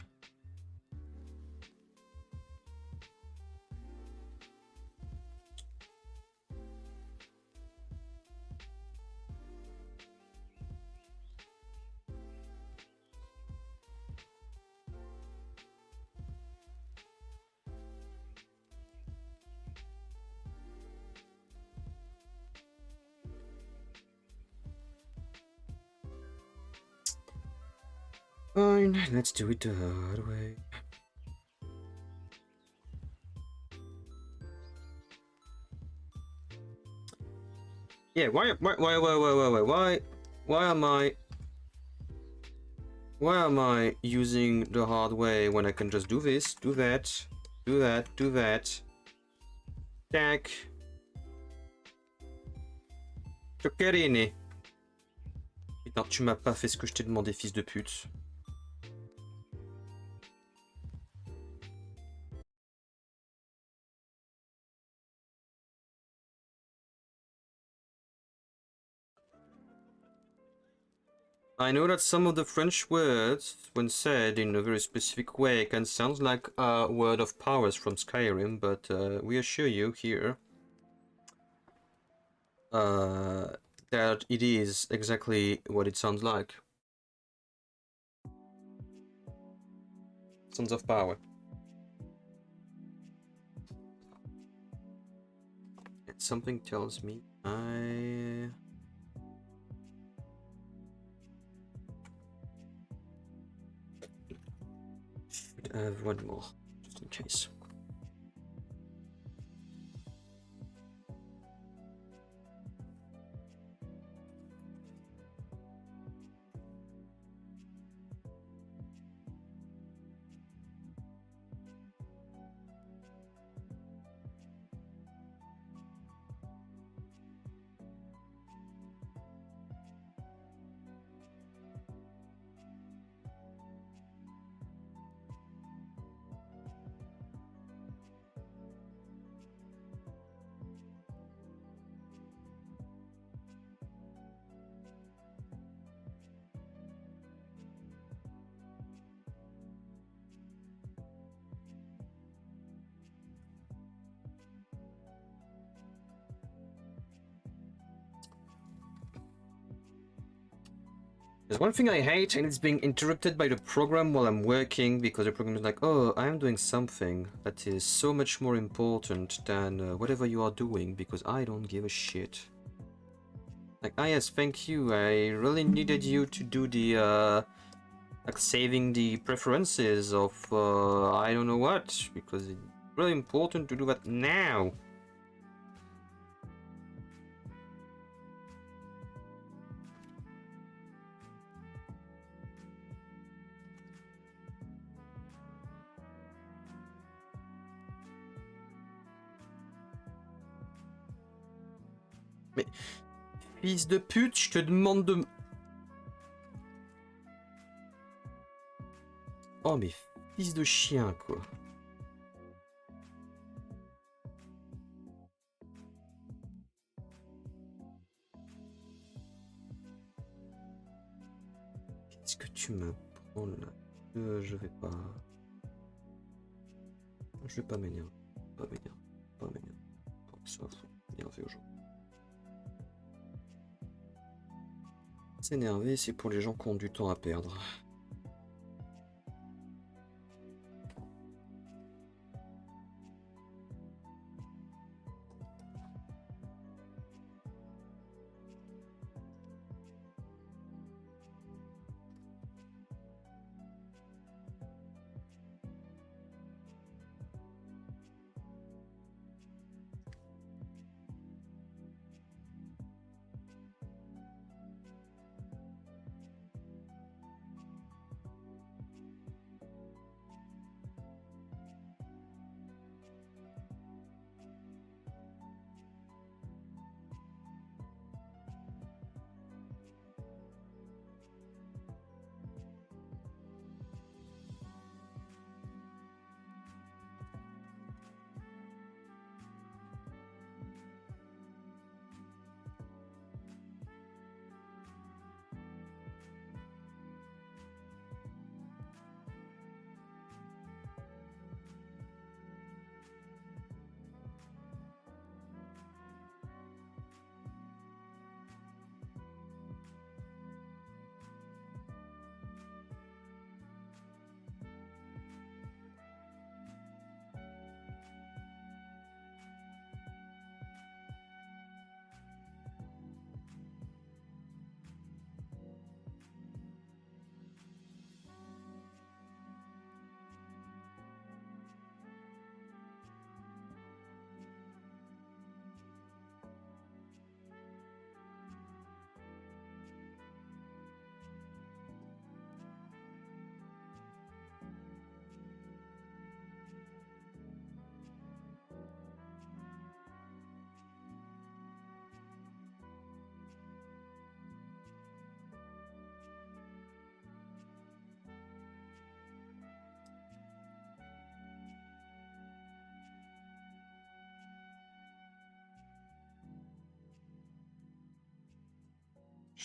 Fine, let's do it the hard way. Yeah, why am I using the hard way when I can just do this, do that, do that, do that? Tac. Cioccherini. Putain, tu m'as pas fait ce que je t'ai demandé, fils de pute. I know that some of the French words, when said in a very specific way, can sound like a word of powers from Skyrim, but we assure you here that it is exactly what it sounds like. Sons of power. And something tells me I should have one more, just in case. There's one thing I hate, and it's being interrupted by the program while I'm working, because the program is like, oh, I'm doing something that is so much more important than whatever you are doing, because I don't give a shit. Like, ah yes, thank you, I really needed you to do the, like, saving the preferences of, I don't know what, because it's really important to do that now. Mais, fils de pute, je te demande de... Oh mais fils de chien, quoi. Qu'est-ce que tu me prends là? Je vais pas... Je vais pas m'énerver. Pas m'énerver. Pas m'énerver. Ça faut m'énerver aujourd'hui. S'énerver, c'est pour les gens qui ont du temps à perdre.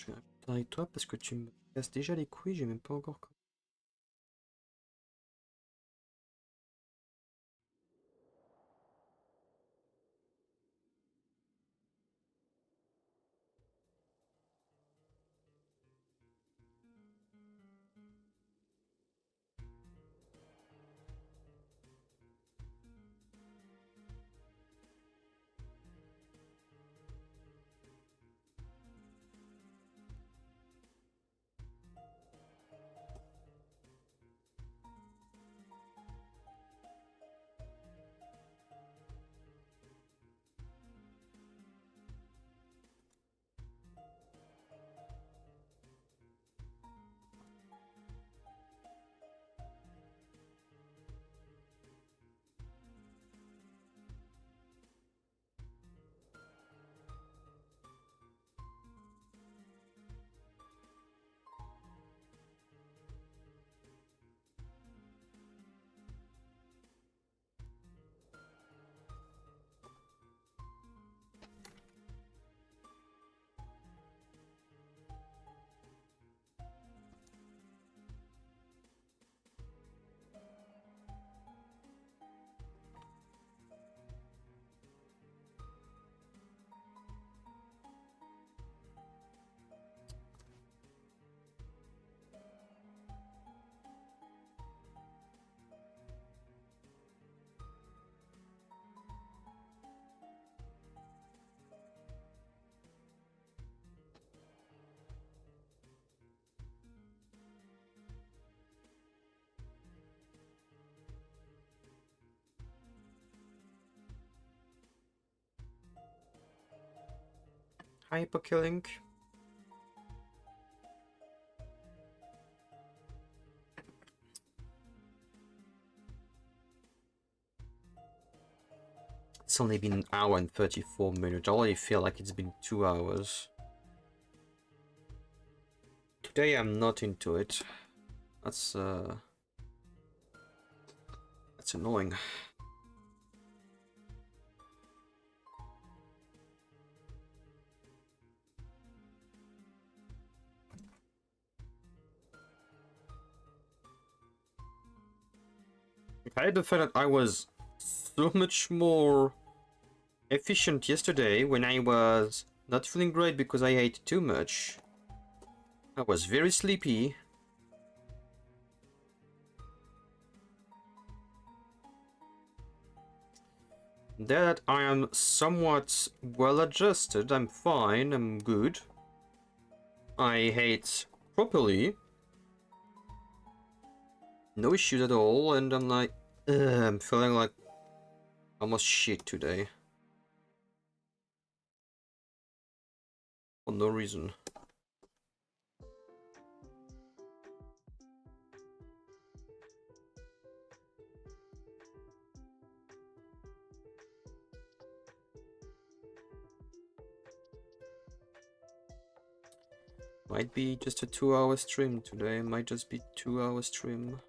je vais répondre avec toi parce que tu me casses déjà les couilles, j'ai même pas encore... Hyperkilling. It's only been an hour and 34 minutes. I already feel like it's been 2 hours. Today I'm not into it. That's annoying. I had the fact that I was so much more efficient yesterday when I was not feeling great because I ate too much. I was very sleepy. That I am somewhat well adjusted. I'm fine. I'm good. I ate properly. No issues at all, and I'm like, I'm feeling like almost shit today. For no reason. Might be just a 2-hour stream today. Might just be 2-hour stream.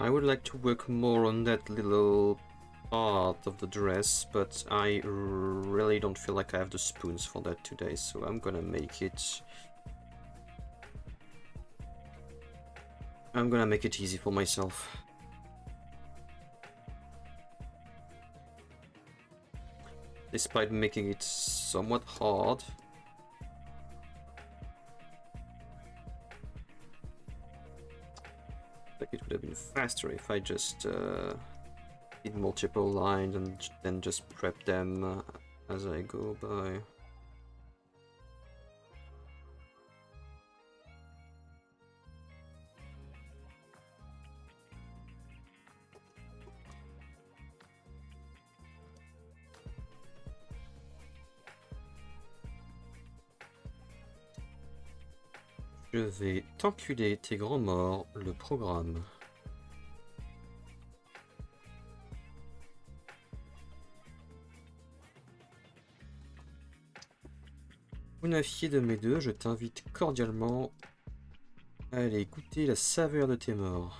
I would like to work more on that little part of the dress, but I really don't feel like I have the spoons for that today, so I'm gonna make it... I'm gonna make it easy for myself. Despite making it somewhat hard. Like it would have been faster if I just did multiple lines and then just prep them as I go by. Je vais t'enculer tes grands morts, le programme. Ounafier de mes deux, je t'invite cordialement à aller goûter la saveur de tes morts.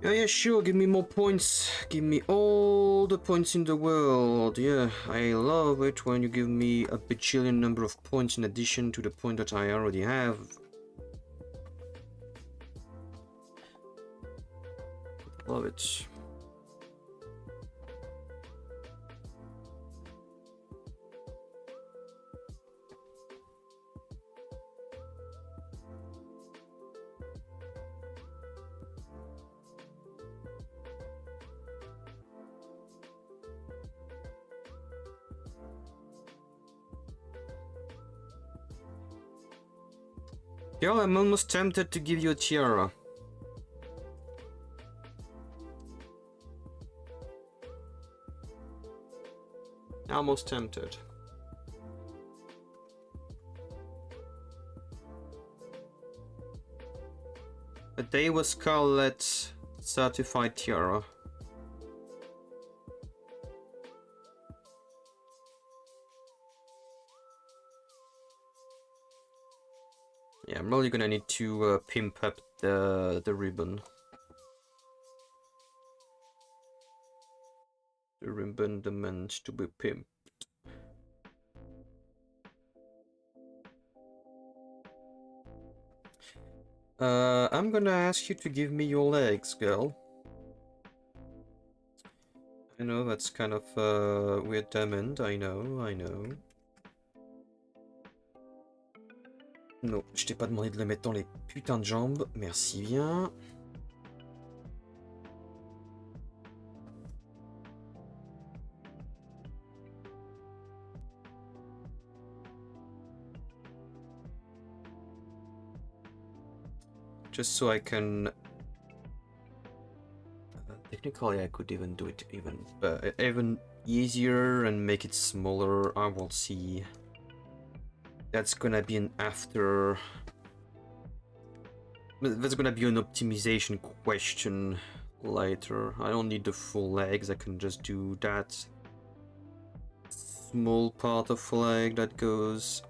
Yeah, sure, give me more points. Give me all the points in the world. Yeah, I love it when you give me a bajillion number of points in addition to the point that I already have. Love it. Girl, I'm almost tempted to give you a tiara. Almost tempted. A day with Scarlet certified tiara. Yeah, I'm really gonna need to pimp up the ribbon. The ribbon demands to be pimped. I'm gonna ask you to give me your legs, girl. I know that's kind of weird demand, I know. Non, je t'ai pas demandé de le mettre dans les putains de jambes, merci bien. Just so I can... technically I could even do it even easier and make it smaller, I will see. That's gonna be an after... That's gonna be an optimization question later. I don't need the full legs, I can just do that small part of leg that goes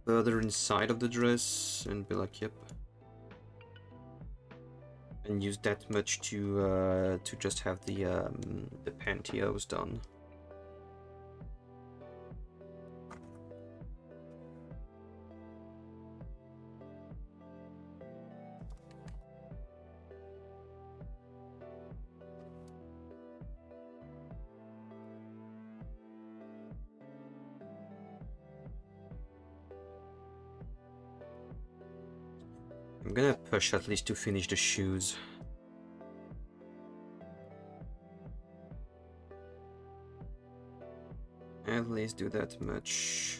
further inside of the dress and be like, yep. And use that much to just have the pantyhose done. I'm gonna push at least to finish the shoes. At least do that much.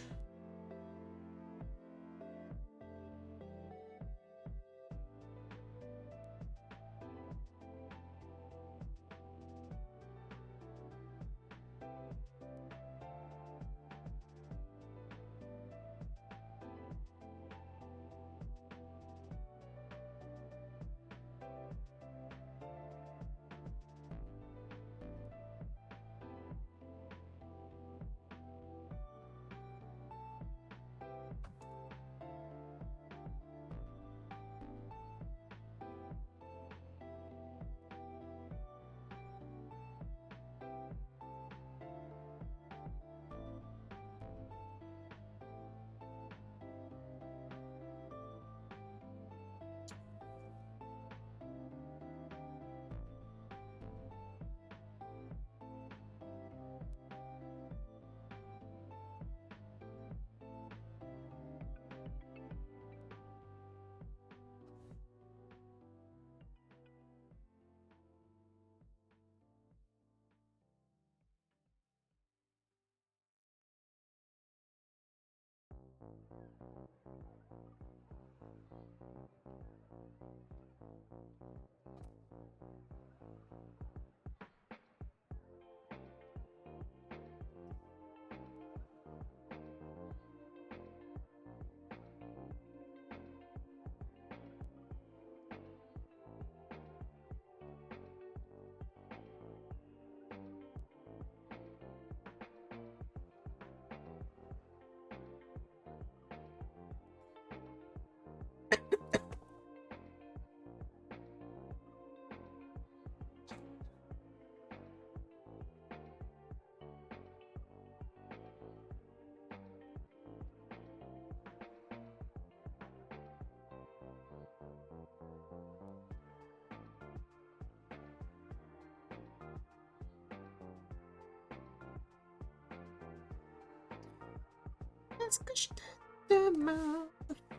Est-ce que je te demande,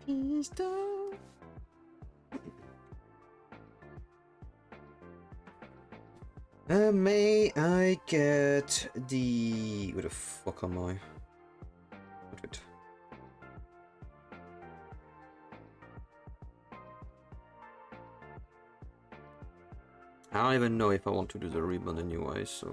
fils de... May I get the... Where the fuck am I? I don't even know if I want to do the ribbon anyway, so...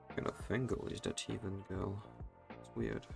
What kind of angle is that even, girl? It's weird.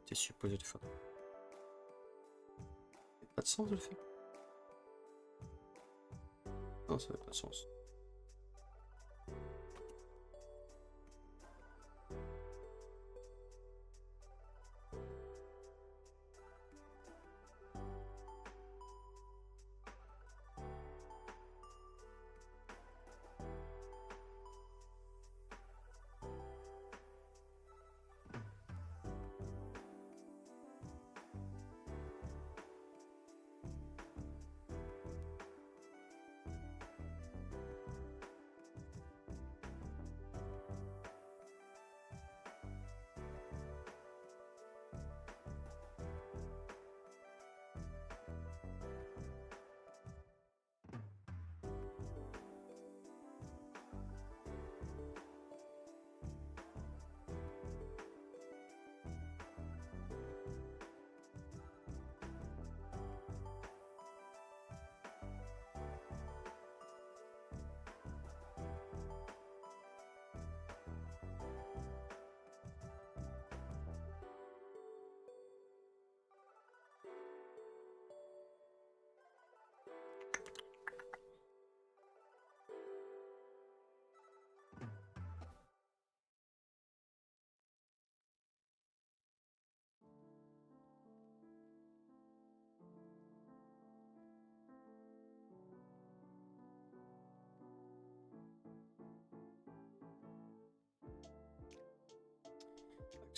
T'es supposé de faire. Il n'y a pas de sens de le faire. Non, ça n'a pas de sens.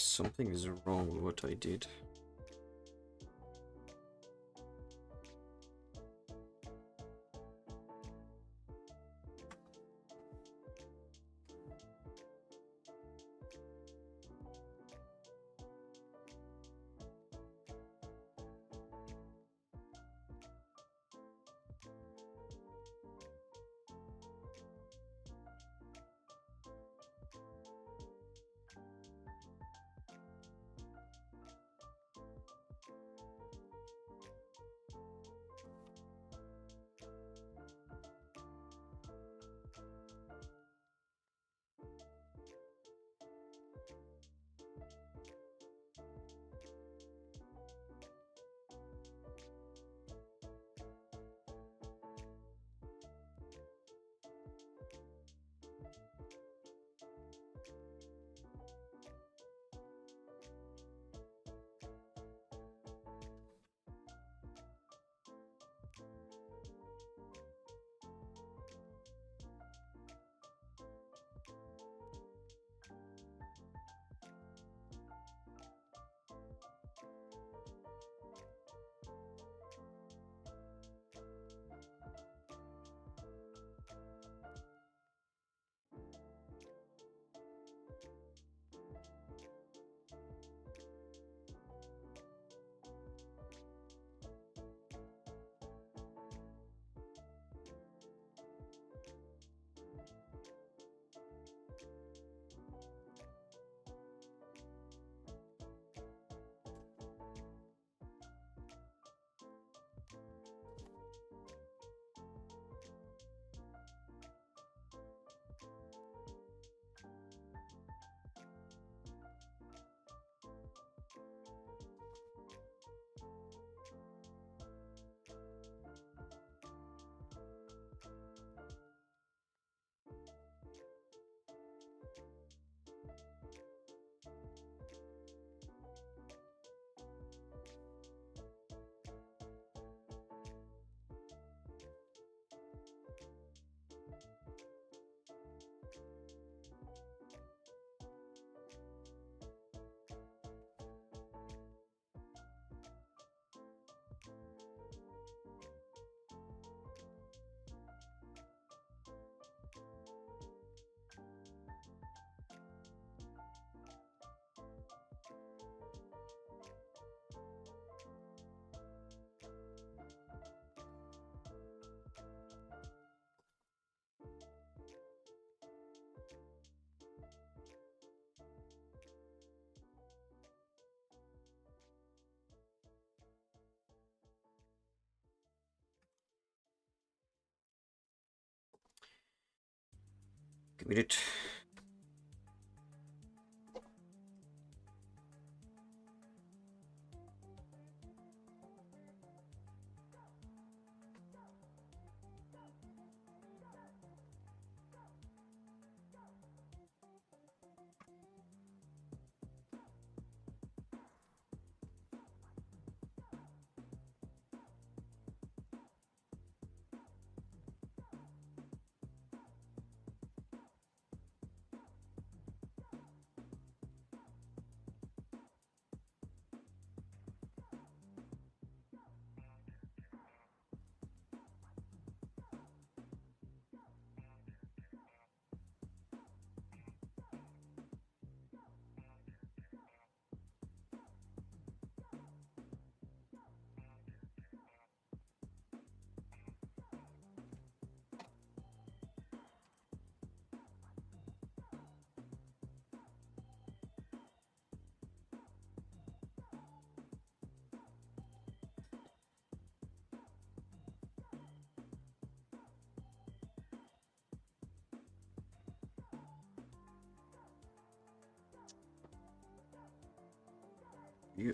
Something is wrong with what I did. Give me it. Yeah.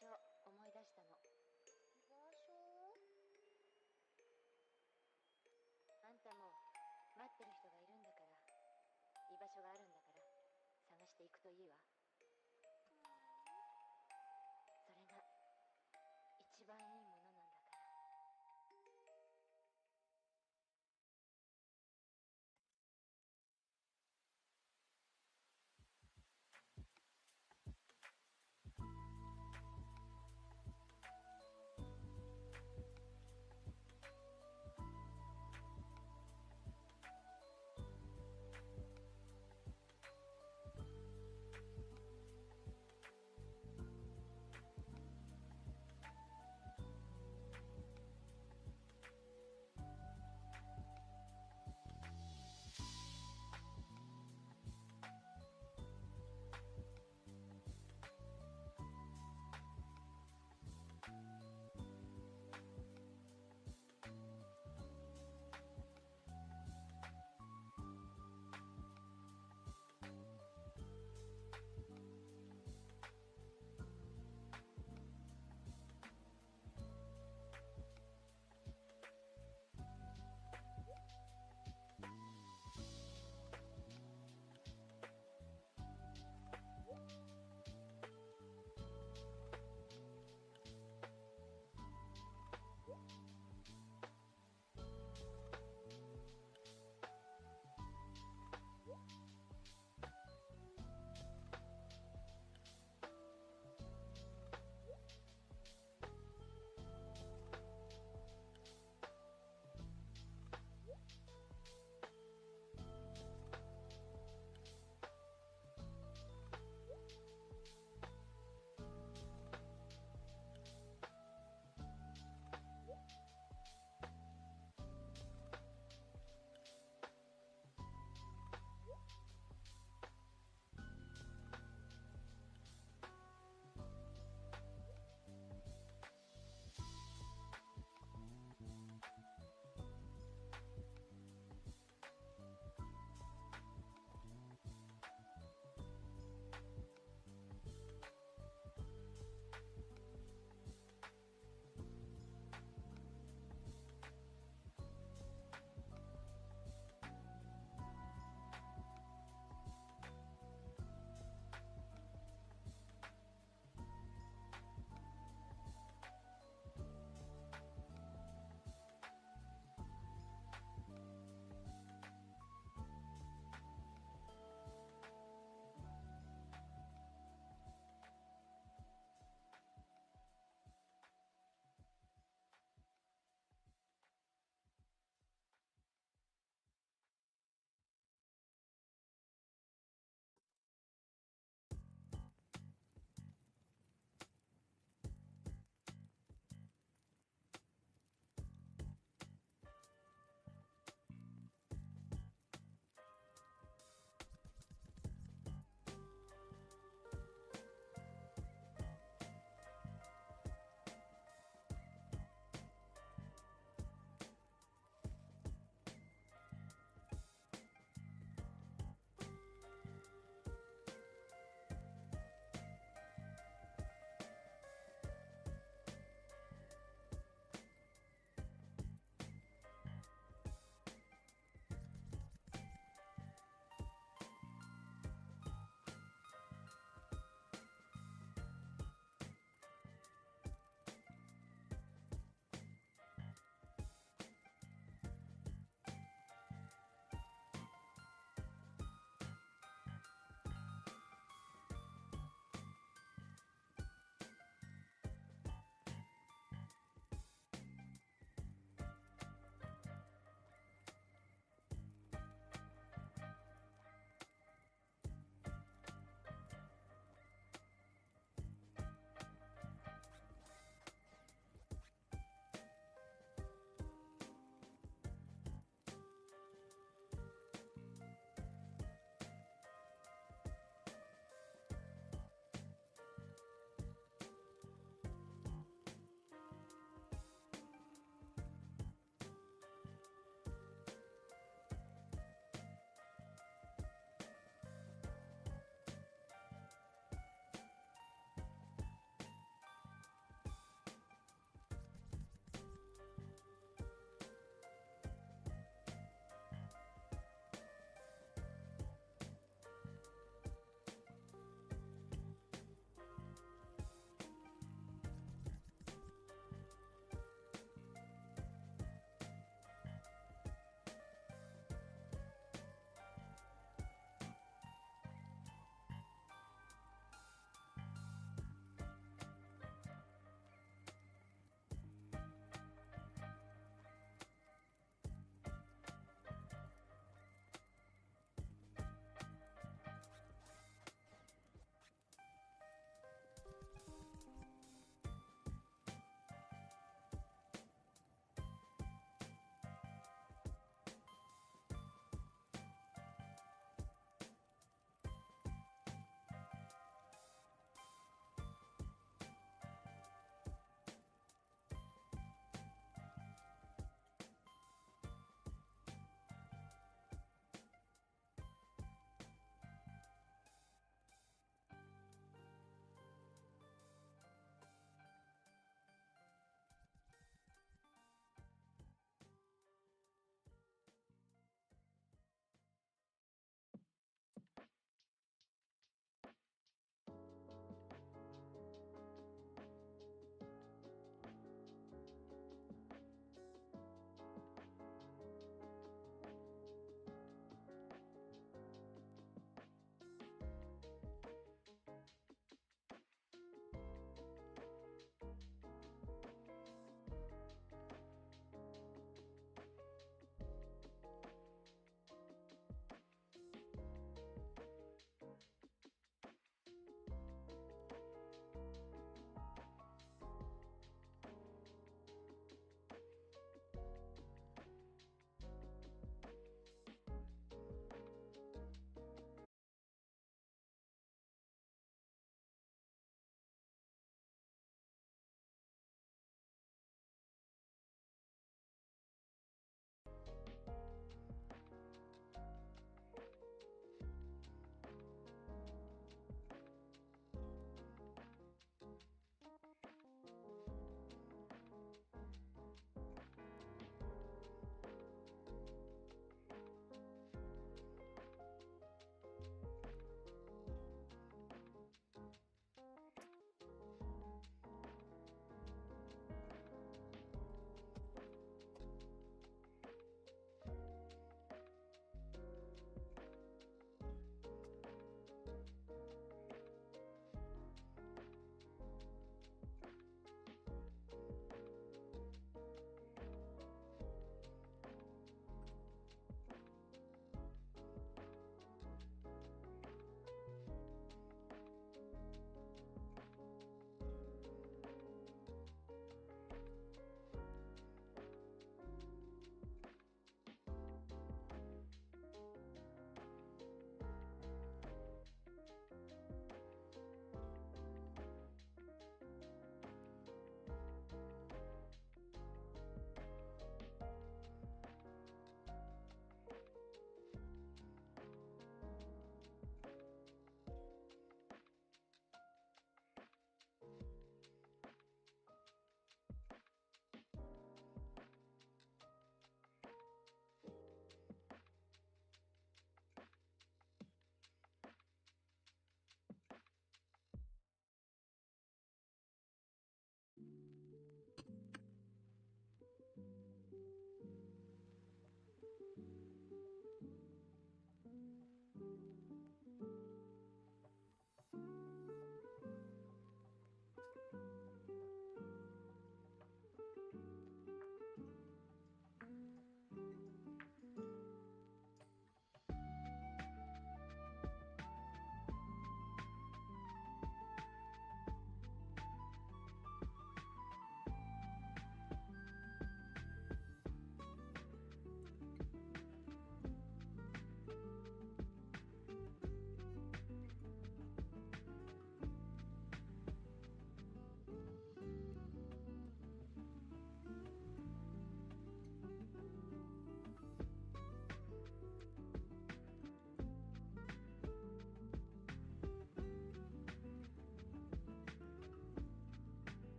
所思い出したの。居場所？あんたも待ってる人がいるんだから、居場所があるんだから探していくといいわ。それが一番いいものなんだから。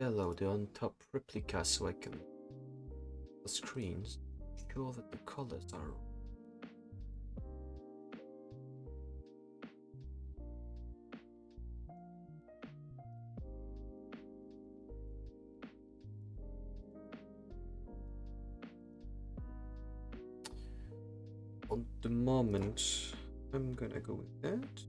Hello, the on top replica so I can the screens sure that the colors are on the moment. I'm gonna go with that.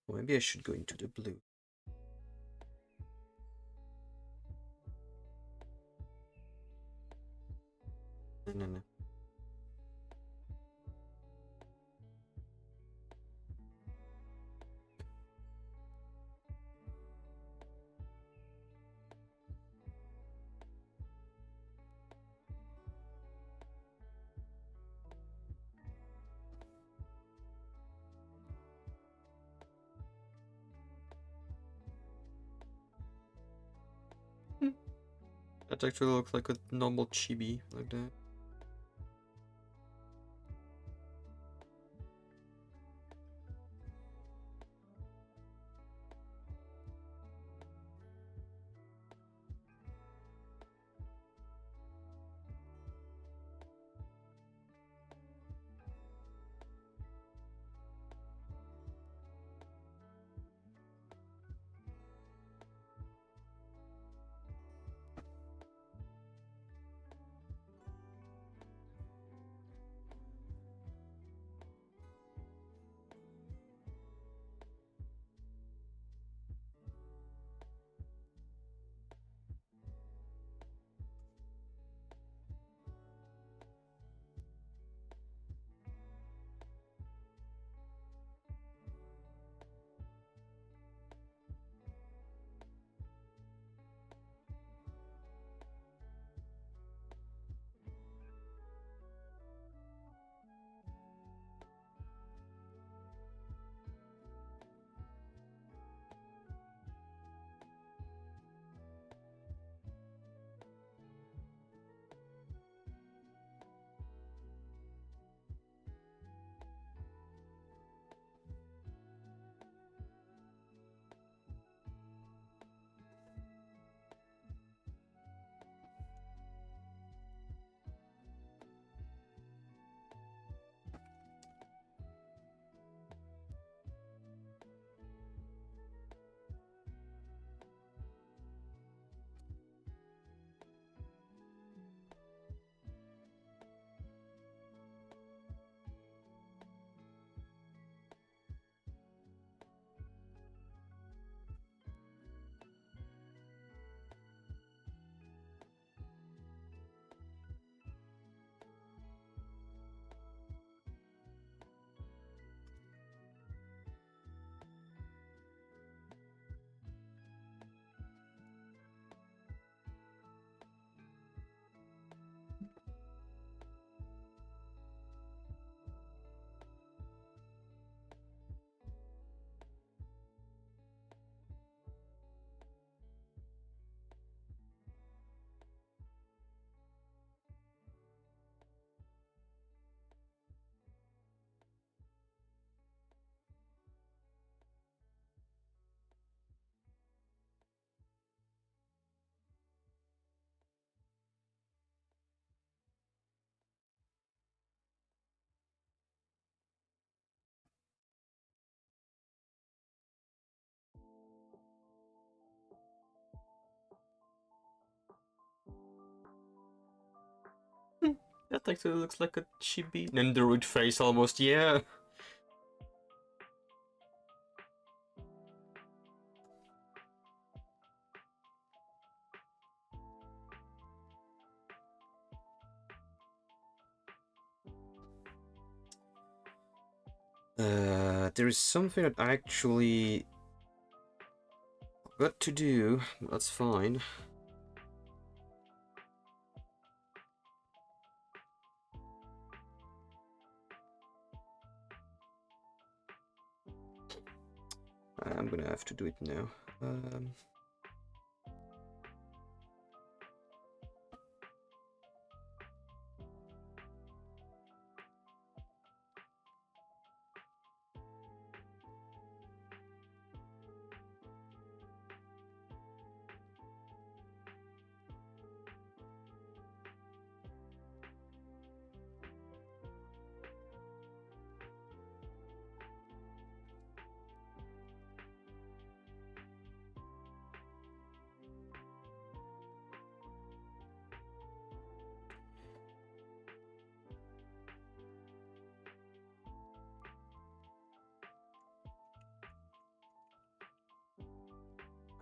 Or maybe I should go into the blue. No. That actually looks like a normal chibi, like that. That actually looks like a chibi Nendoroid face almost, yeah. There is something that I actually got to do, but that's fine. I'm gonna have to do it now.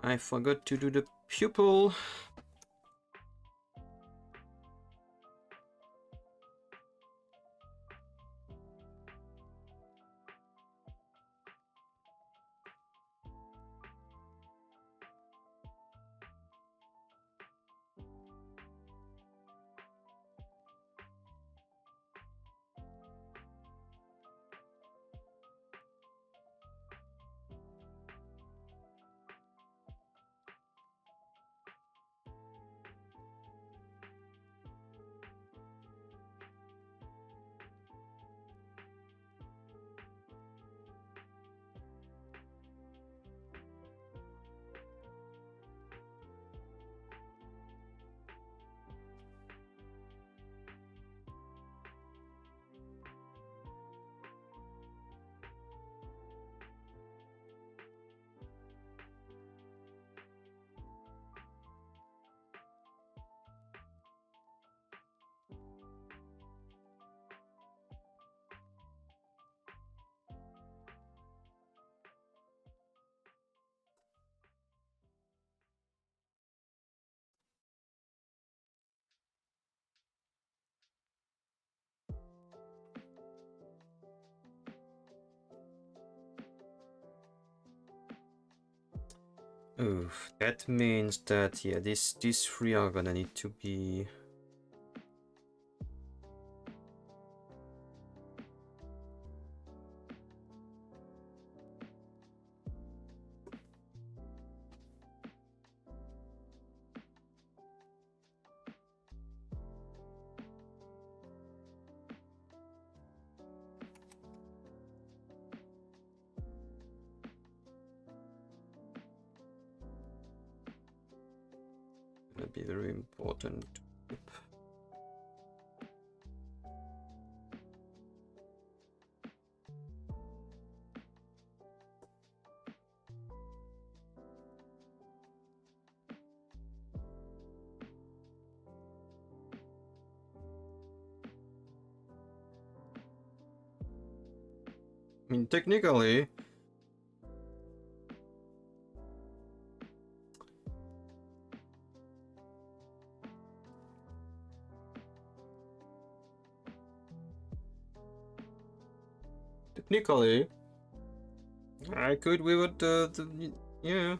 I forgot to do the pupil. Oh, that means that, yeah, these three are gonna need to be... gonna be very important. I mean, technically, I could with the yeah,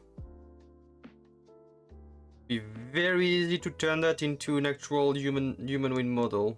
be very easy to turn that into an actual humanoid model.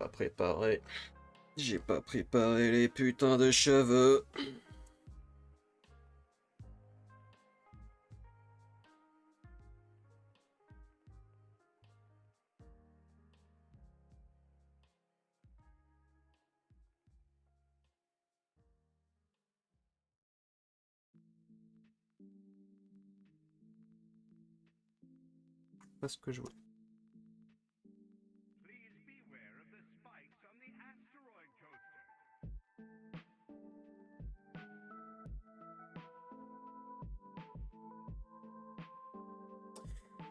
préparé. J'ai pas préparé les putains de cheveux. Pas ce que je voulais.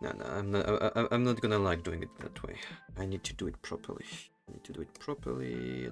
No, I'm not gonna like doing it that way. I need to do it properly. I need to do it properly.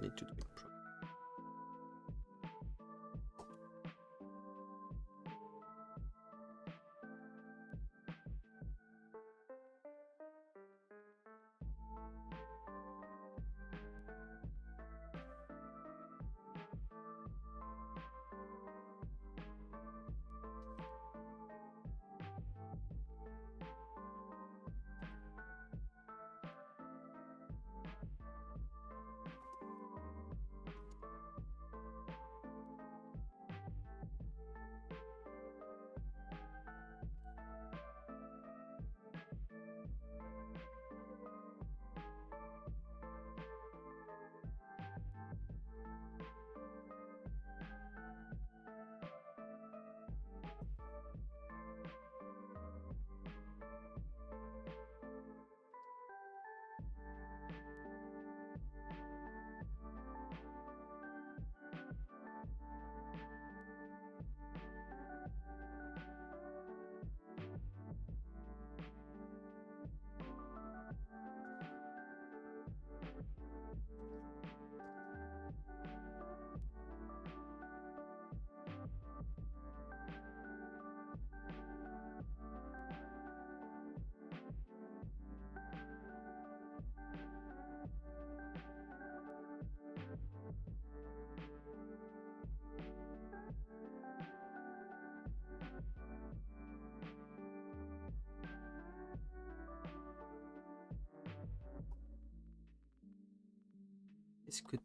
Est-ce que...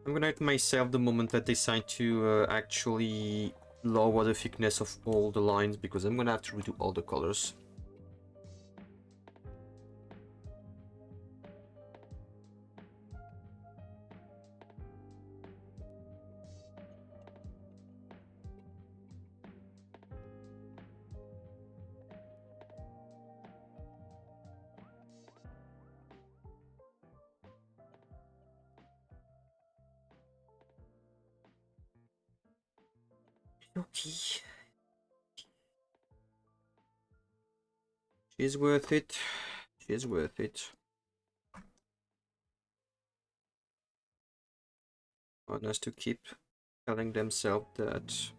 I'm gonna hit myself the moment I decide to actually lower the thickness of all the lines, because I'm gonna have to redo all the colors. Okay. She's worth it. She's worth it. One has to keep telling themselves that.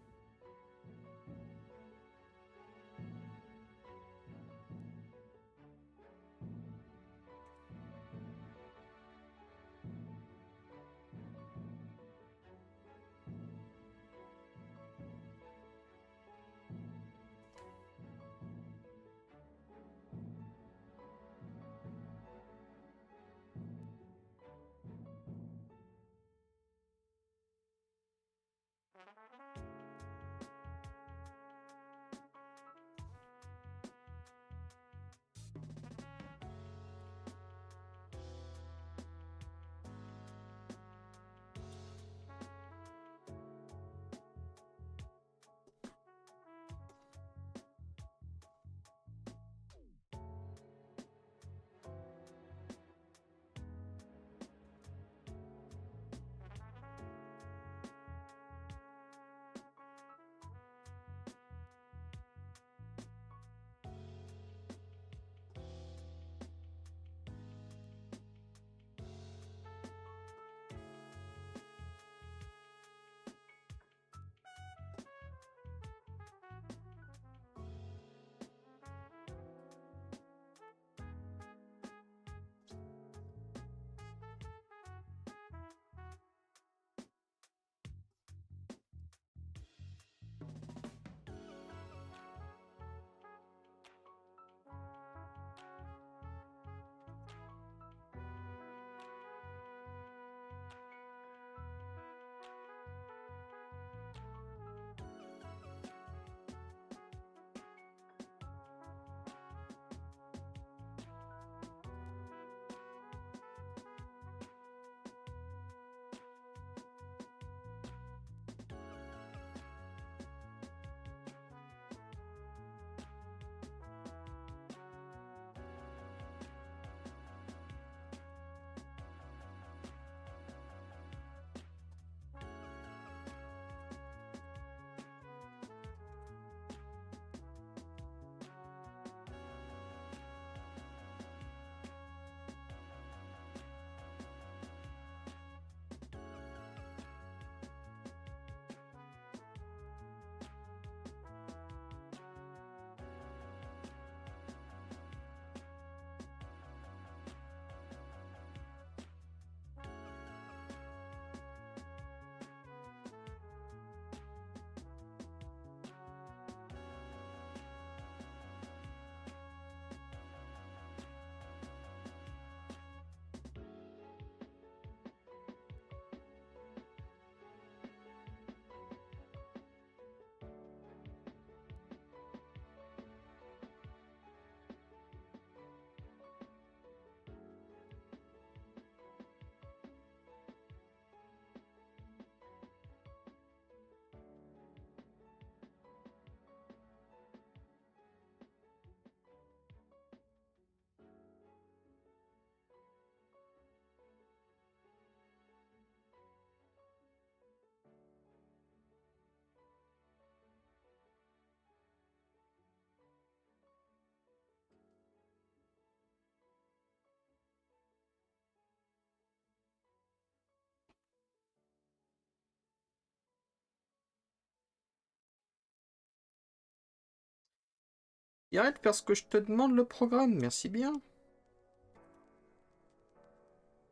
Et arrête de faire ce que je te demande le programme, merci bien.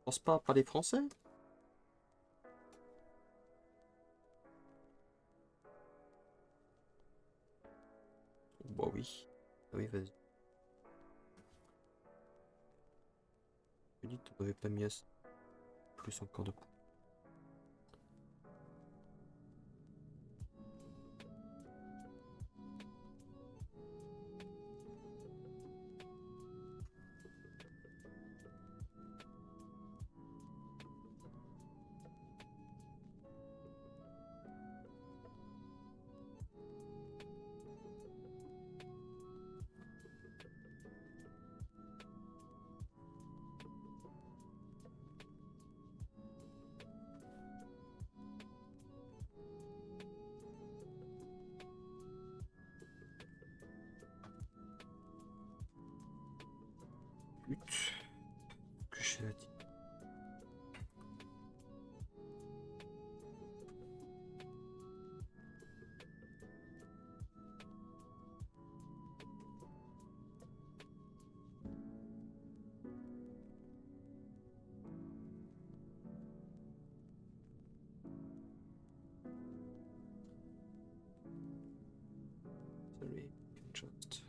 Pense pas à parler français. Bah oui. Ah oui, vas-y. Je dis, tu m'avais pas mis assez. Plus encore de coups. but que je l'ai dit. Sorry, just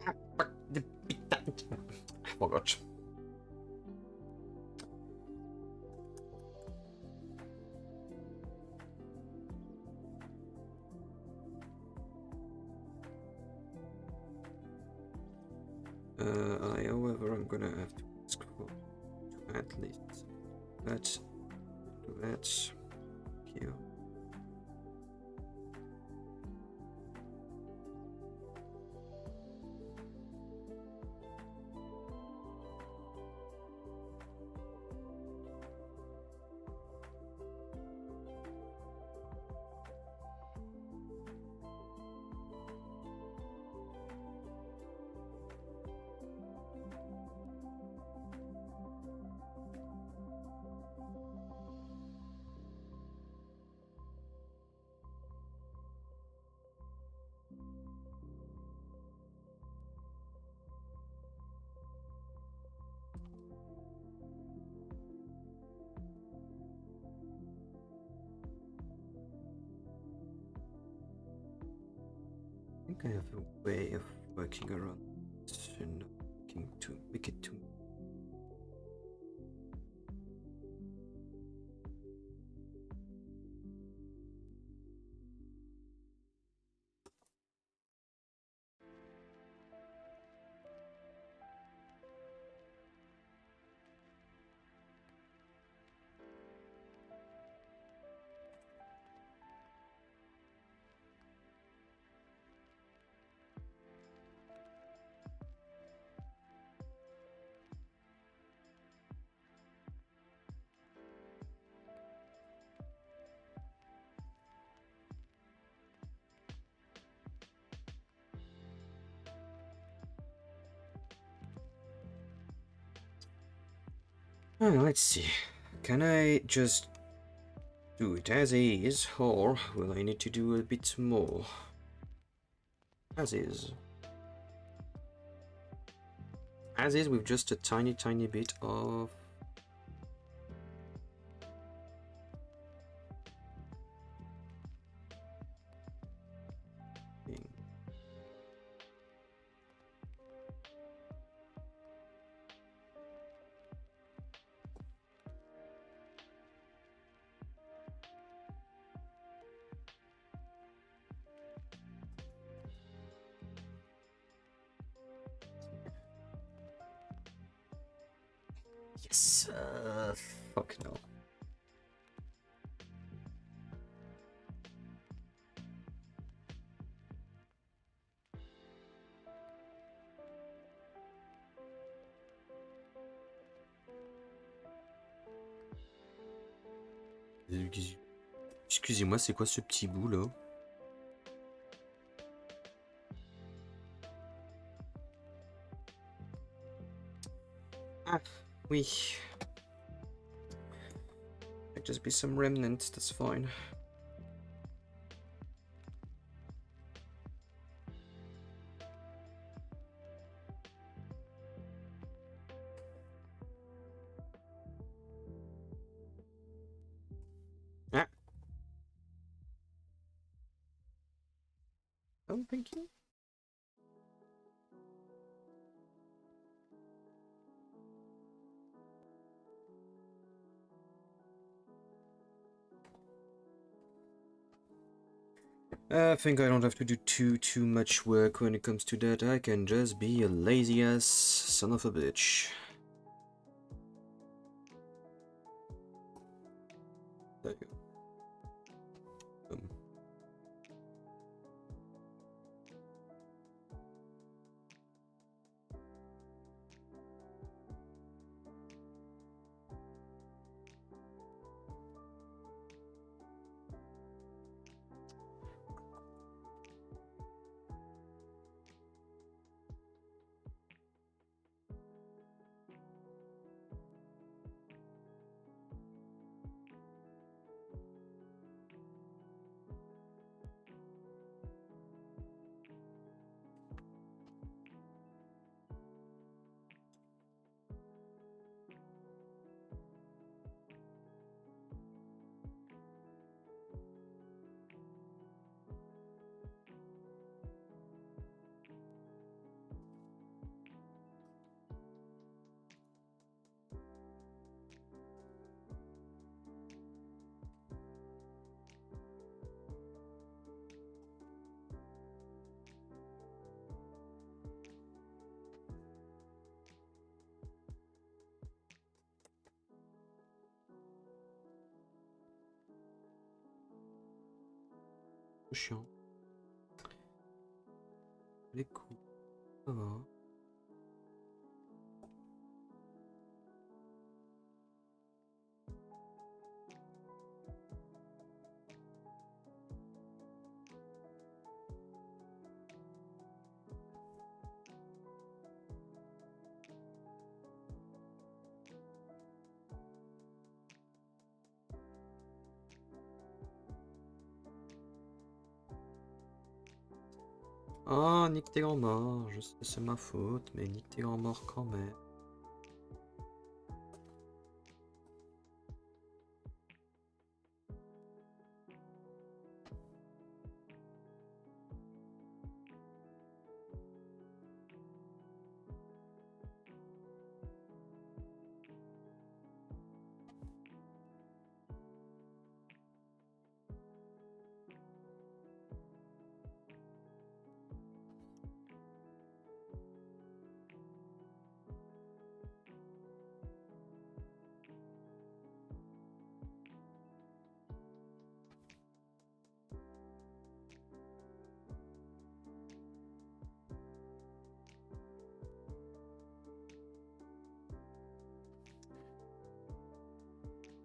I forgot. However, I'm gonna have to ask for at least that, here. I think I have a way of working around this and not making to make it too. Let's see. Can I just do it as is, or will I need to do a bit more? As is. As is with just a tiny bit of... Yes, fuck no. Excusez-moi, c'est quoi ce petit bout là? Ah, oui. Might just be some remnants, that's fine. Ah. Oh, thank you. I think I don't have to do too much work when it comes to that. I can just be a lazy ass son of a bitch. There you go. C'est chiant. Les coups. Ça va. Ah, nique tes grands morts, je sais c'est ma faute, mais nique tes grands morts quand même.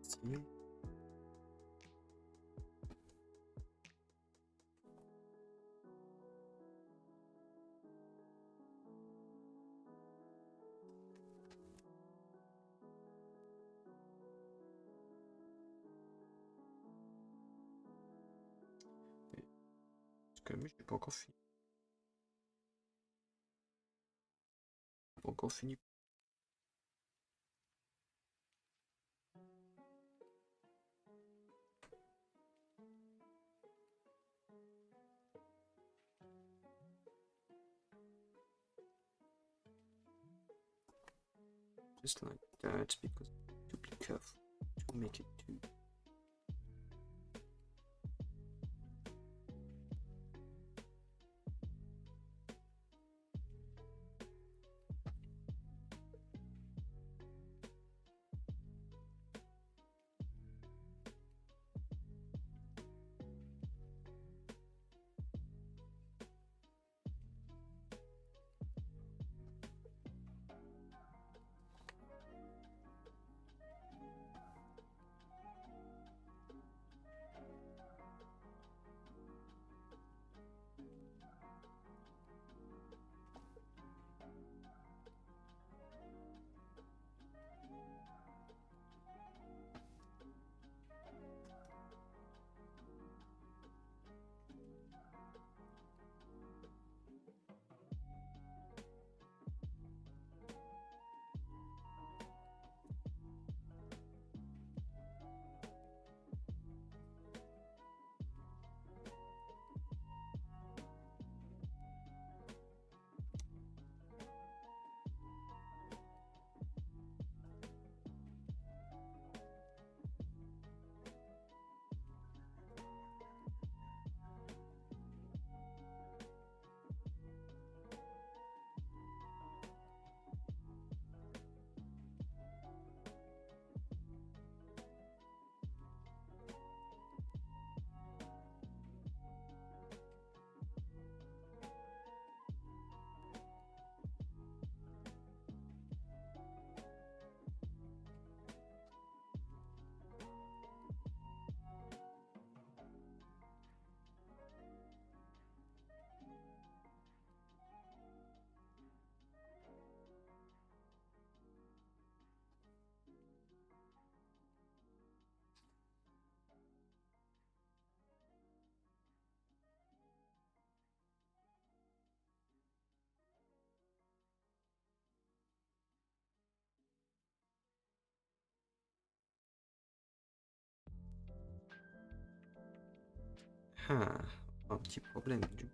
Si. Parce que lui, j'ai pas encore fini. Pas encore fini. Just like that, because to be careful to make it too. Ah, un petit problème du.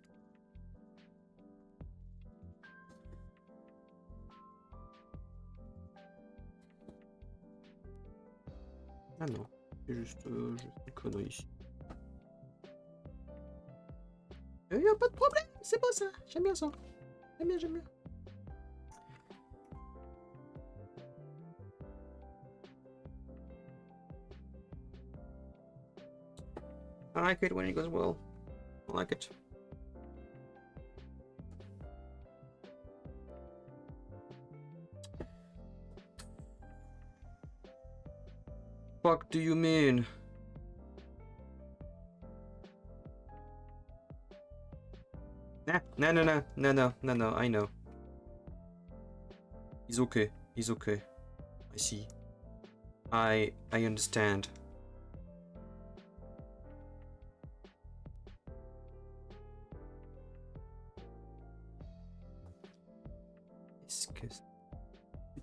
Ah non, c'est juste une connerie ici. Y a pas de problème, c'est beau ça, j'aime bien ça. J'aime bien, j'aime bien. I like it when it goes well. I like it. Fuck do you mean? No, I know. He's okay. He's okay. I see. I understand. Est-ce que ce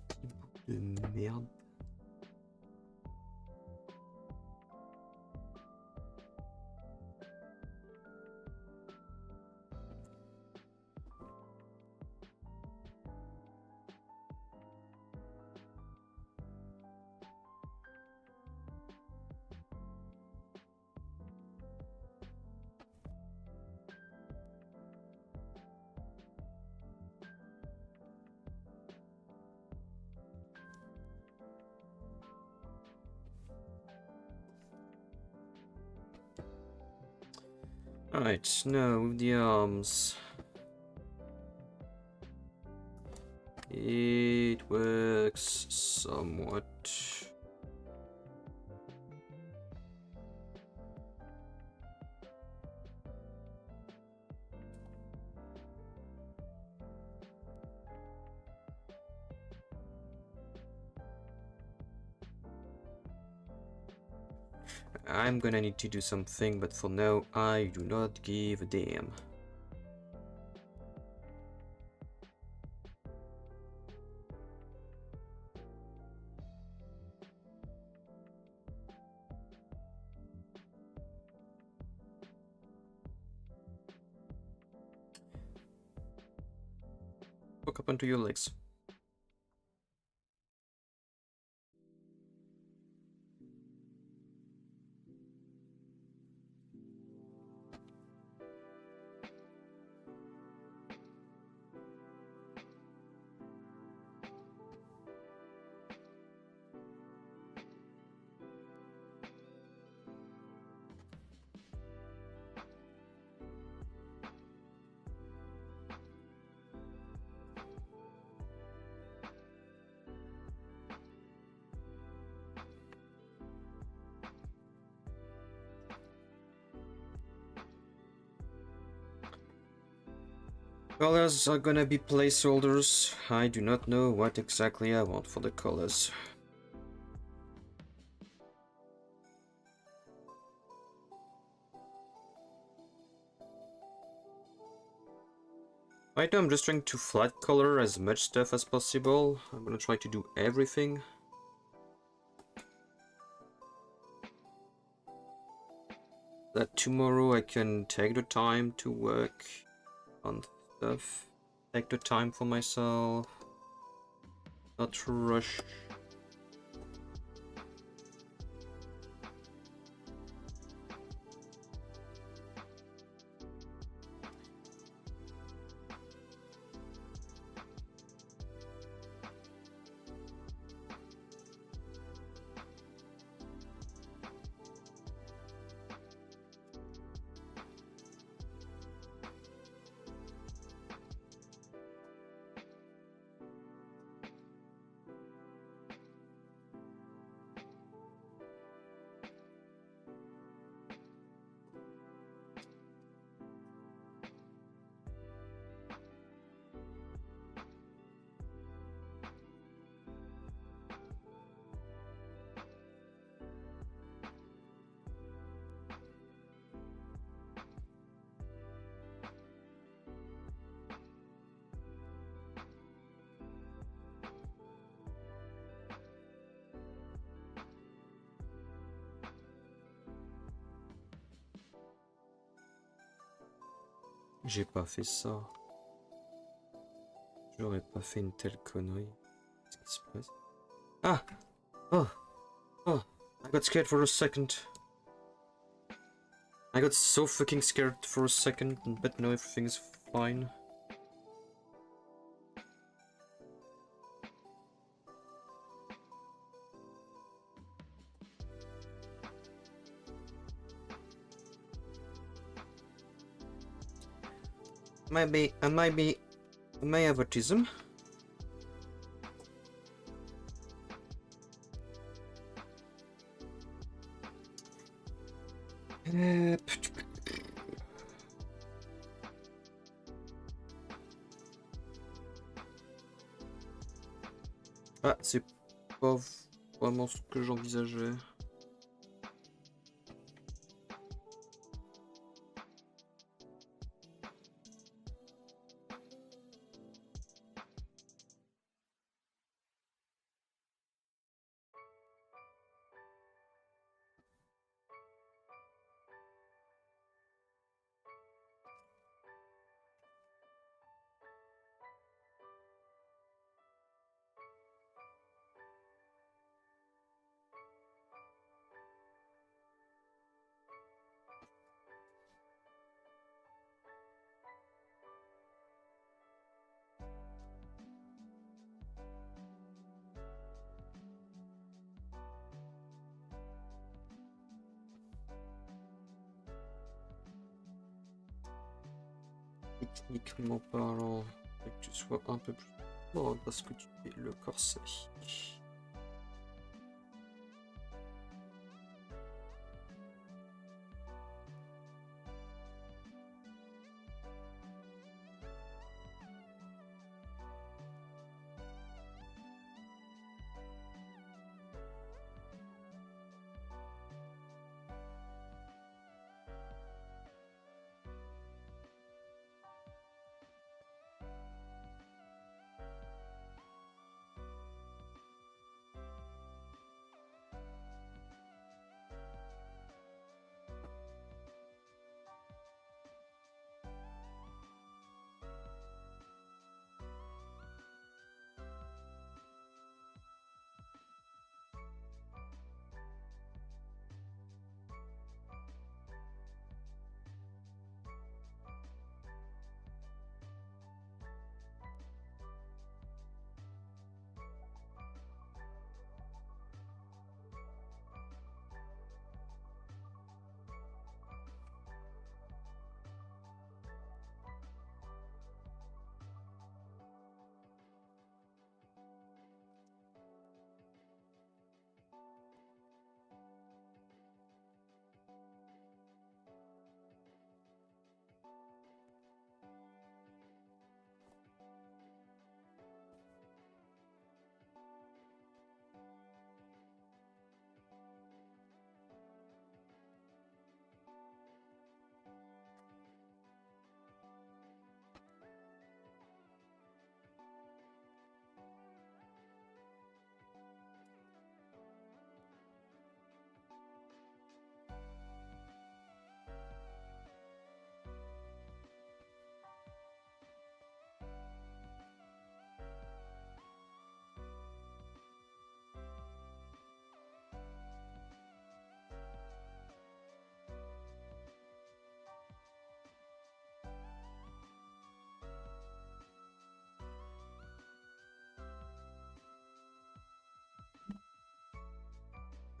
petit bout de merde. Alright, now with the arms. It works somewhat. I'm gonna need to do something, but for now, I do not give a damn. Hook up onto your legs. Colors are gonna be placeholders. I do not know what exactly I want for the colors. Right now I'm just trying to flat color as much stuff as possible. I'm gonna try to do everything. That tomorrow I can take the time to work on stuff. Take the time for myself. Not rush. J'ai pas fait ça. J'aurais pas fait une telle connerie. Qu'est-ce qui se passe? Ah! Oh! Oh! I got scared for a second. I got so fucking scared for a second, but now everything is fine. I may have autism. Ah, c'est pas vraiment ce que j'envisageais. Techniquement parlant, il faut que tu sois un peu plus fort parce que tu es le corset.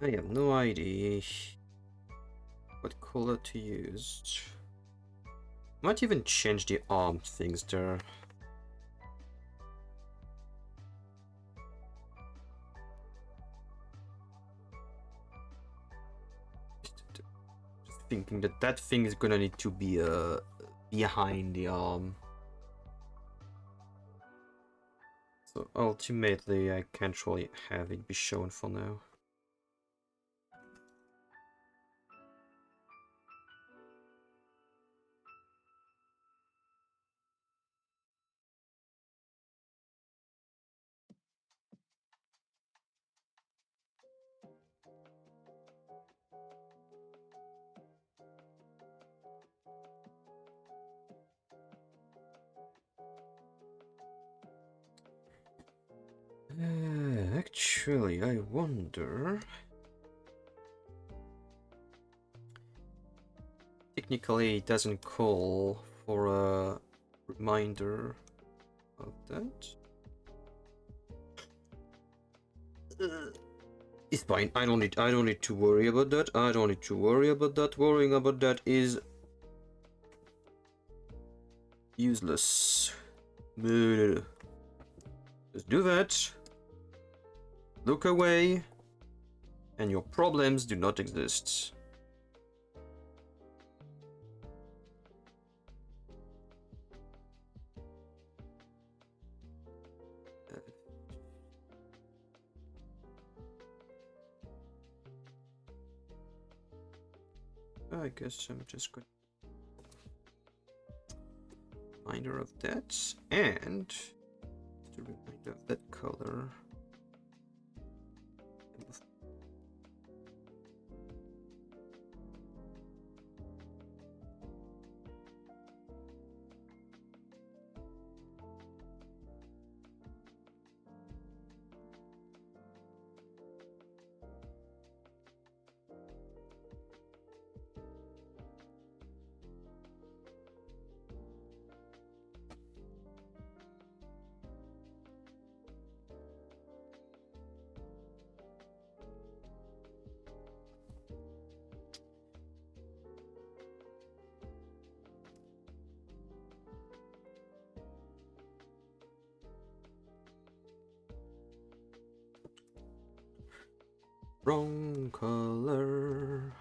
I have no idea what color to use. Might even change the arm things there. Just thinking that that thing is gonna need to be behind the arm. So ultimately I can't really have it be shown for now. Actually, I wonder. Technically, it doesn't call for a reminder of that. It's fine. I don't need to worry about that. I don't need to worry about that. Worrying about that is Useless. Just do that. Look away. And your problems do not exist. I guess I'm just going to reminder of that, and the reminder of that color. Wrong color.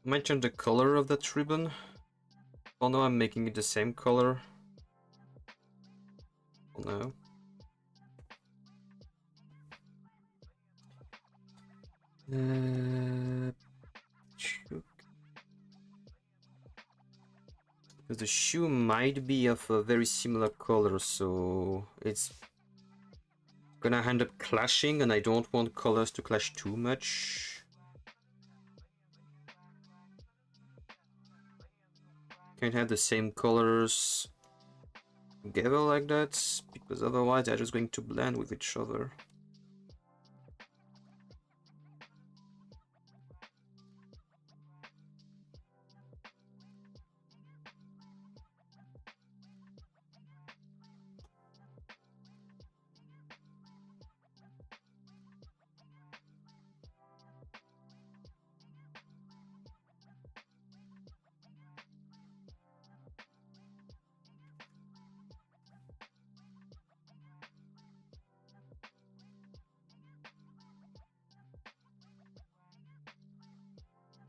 Might change the color of that ribbon. Oh no, I'm making it the same color. Oh no. Because the shoe might be of a very similar color, so it's gonna end up clashing, and I don't want colors to clash too much. Can't have the same colors together like that, because otherwise they're just going to blend with each other.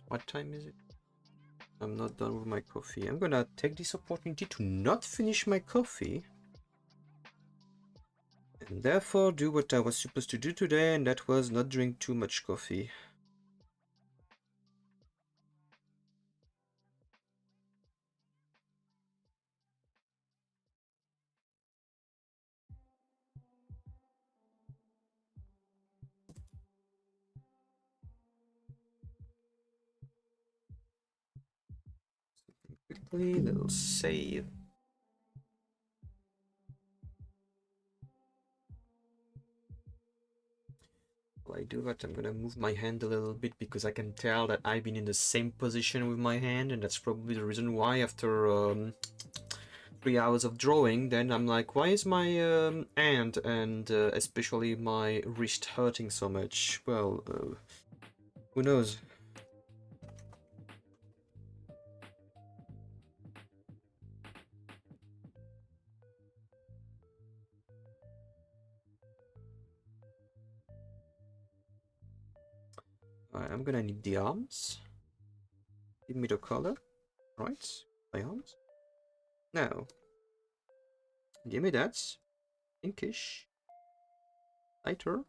What time is it? I'm not done with my coffee. I'm gonna take this opportunity to not finish my coffee, and therefore do what I was supposed to do today, and that was not drink too much coffee. Quickly, little save. While I do that, I'm gonna move my hand a little bit because I can tell that I've been in the same position with my hand, and that's probably the reason why after 3 hours of drawing, then I'm like, why is my hand and especially my wrist hurting so much? Well, who knows? I'm gonna need the arms. Give me the color. Right, my arms. Now, give me that. Pinkish. Lighter.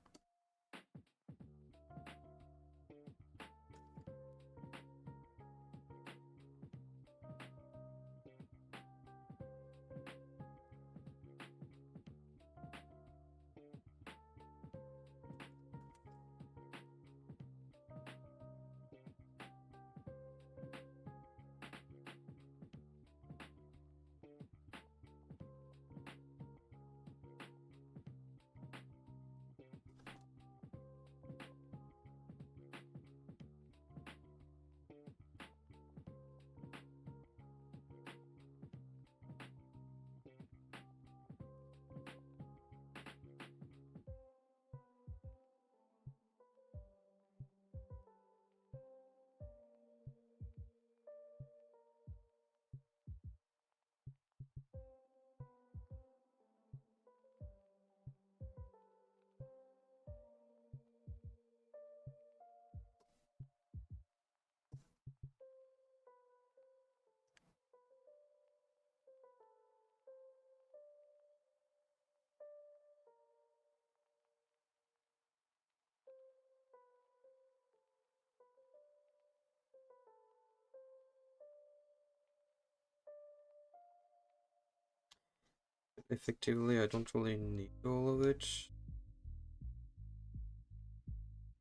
Effectively, I don't really need all of it.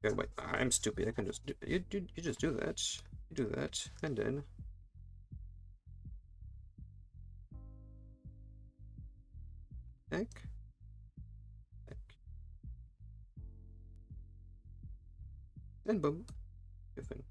Okay, wait, I'm stupid. I can just do you just do that. You do that, and then heck, heck, and boom, good thing.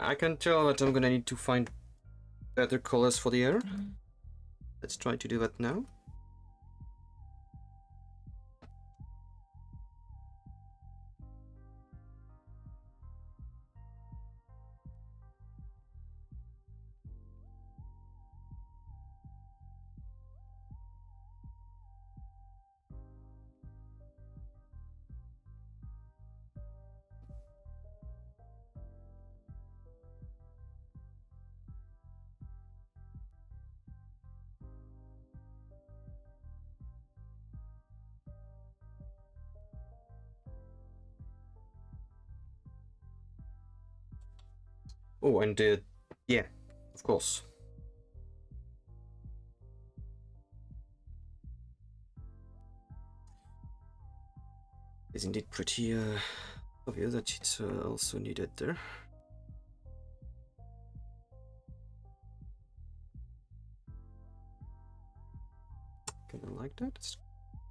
I can tell that I'm gonna need to find better colors for the air. Let's try to do that now. Oh, and yeah, of course. Is indeed pretty obvious that it's also needed there. Kind of like that.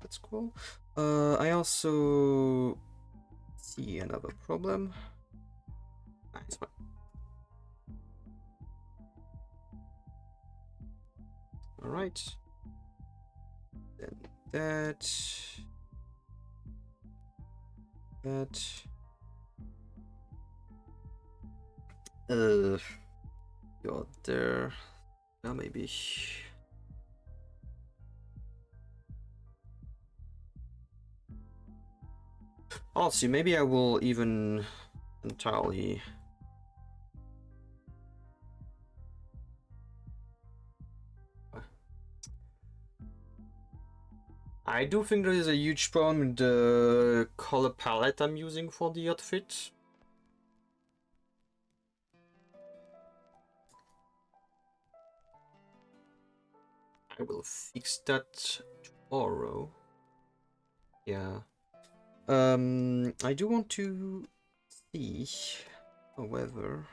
That's cool. I also see another problem. It's fine. All right. Then that. Got there. Now maybe. I'll see. Maybe I will even entirely. I do think there is a huge problem with the color palette I'm using for the outfit. I will fix that tomorrow. Yeah. I do want to see whether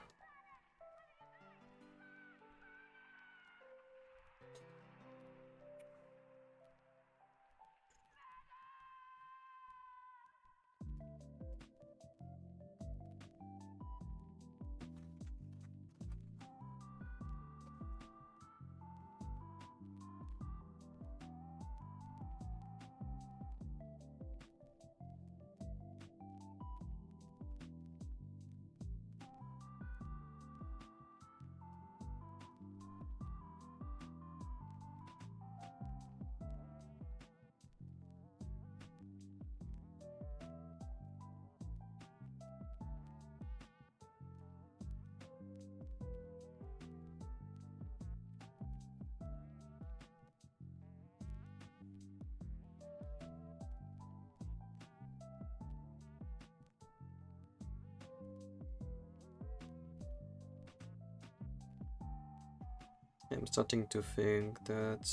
I'm starting to think that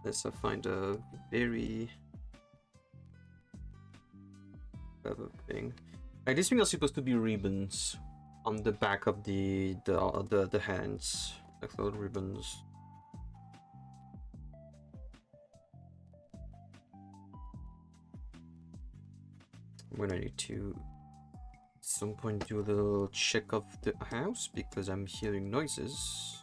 unless I find a very clever thing. Like these things are supposed to be ribbons on the back of the hands, like little ribbons. When I need to at some point do a little check of the house because I'm hearing noises.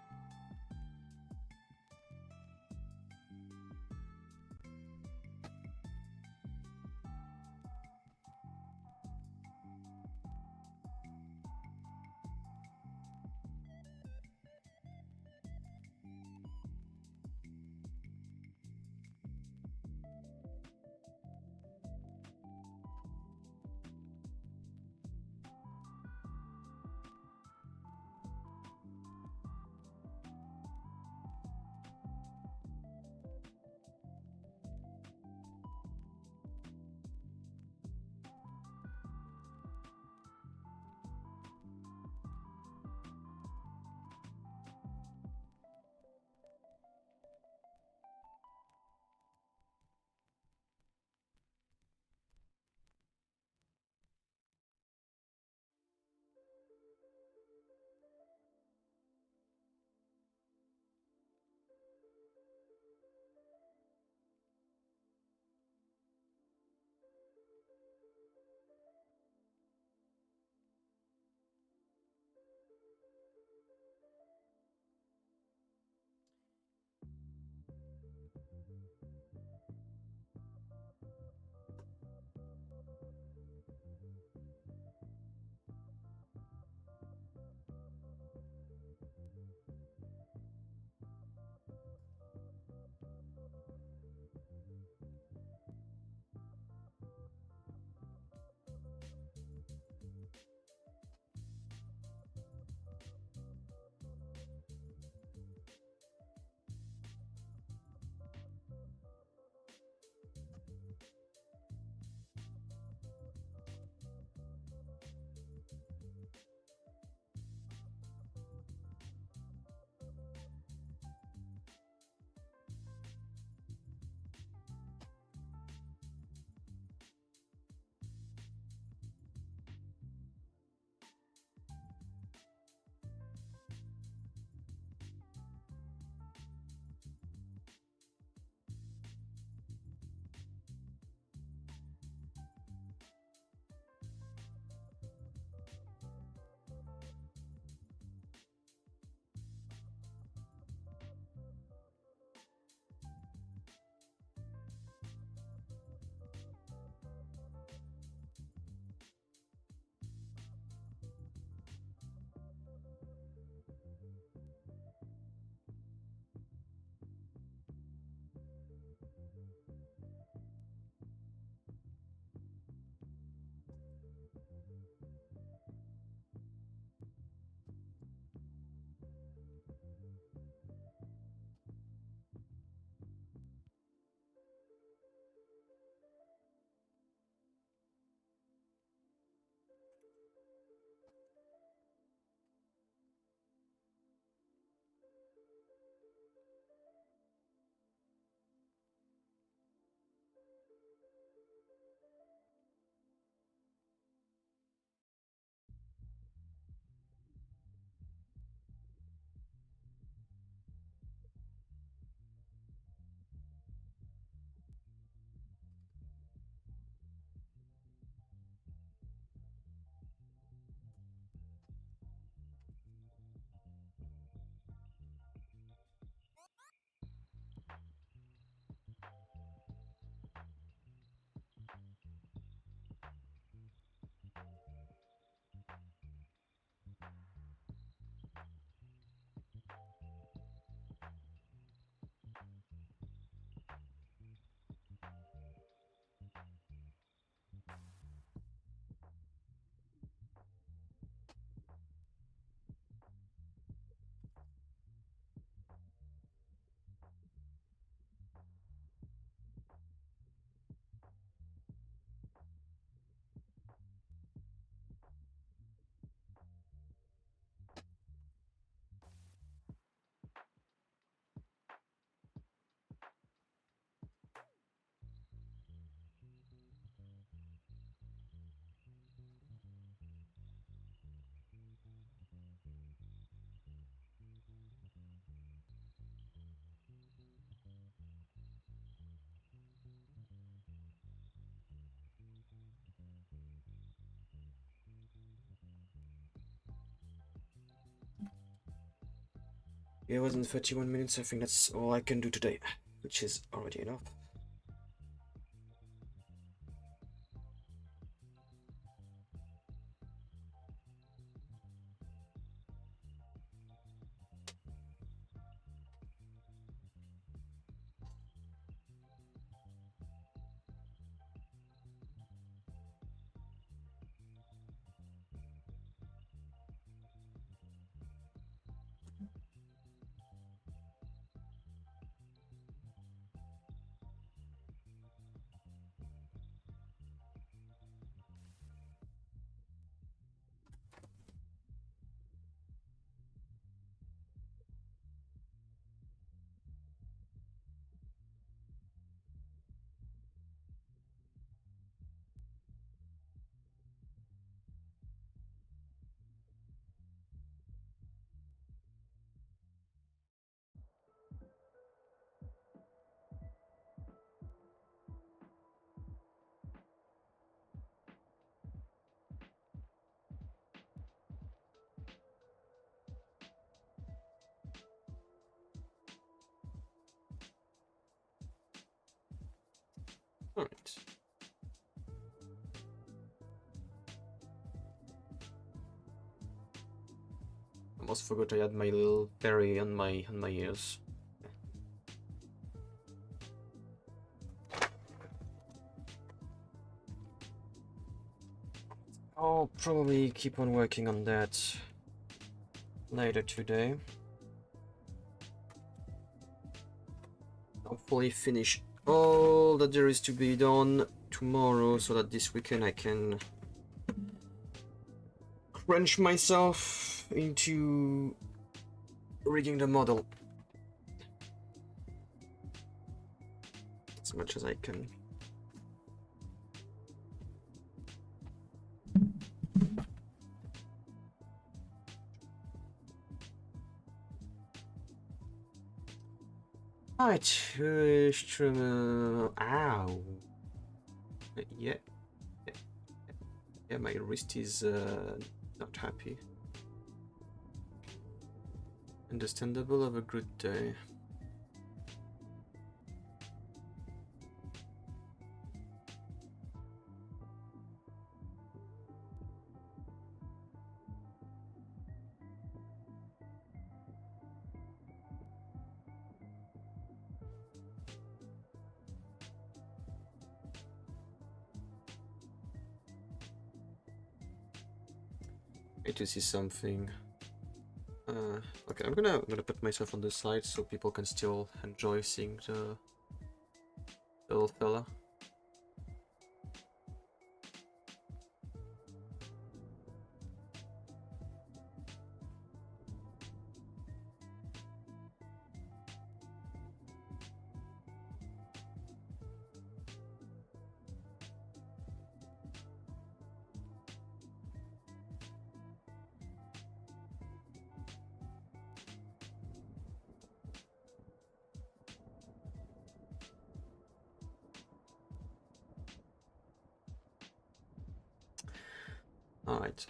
It wasn't 31 minutes. I think that's all I can do today, which is already enough. All right. Almost forgot I had my little berry on my ears. I'll probably keep on working on that later today. Hopefully finish all that there is to be done tomorrow so that this weekend I can crunch myself into rigging the model as much as I can. Right, ow. Yeah, yeah, my wrist is not happy. Understandable. Have a good day. Need to see something. Okay, I'm gonna put myself on the side so people can still enjoy seeing the little fella. All right.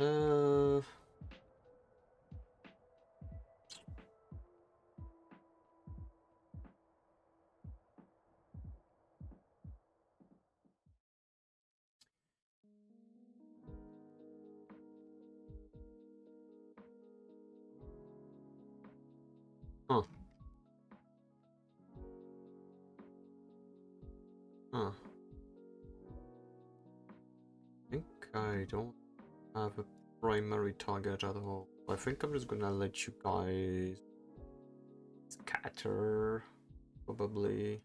Huh. Huh. I think I don't have a primary target at all. I think I'm just gonna let you guys scatter, probably.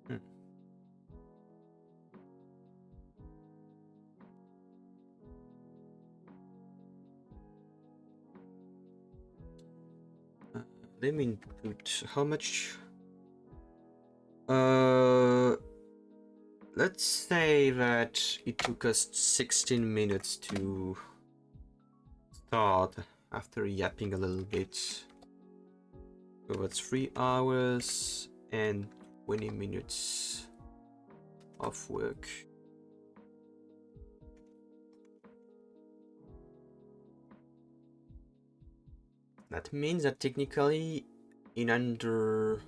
Hmm. Let me input how much. Let's say that it took us 16 minutes to start after yapping a little bit. So that's 3 hours and 20 minutes of work. That means that technically in under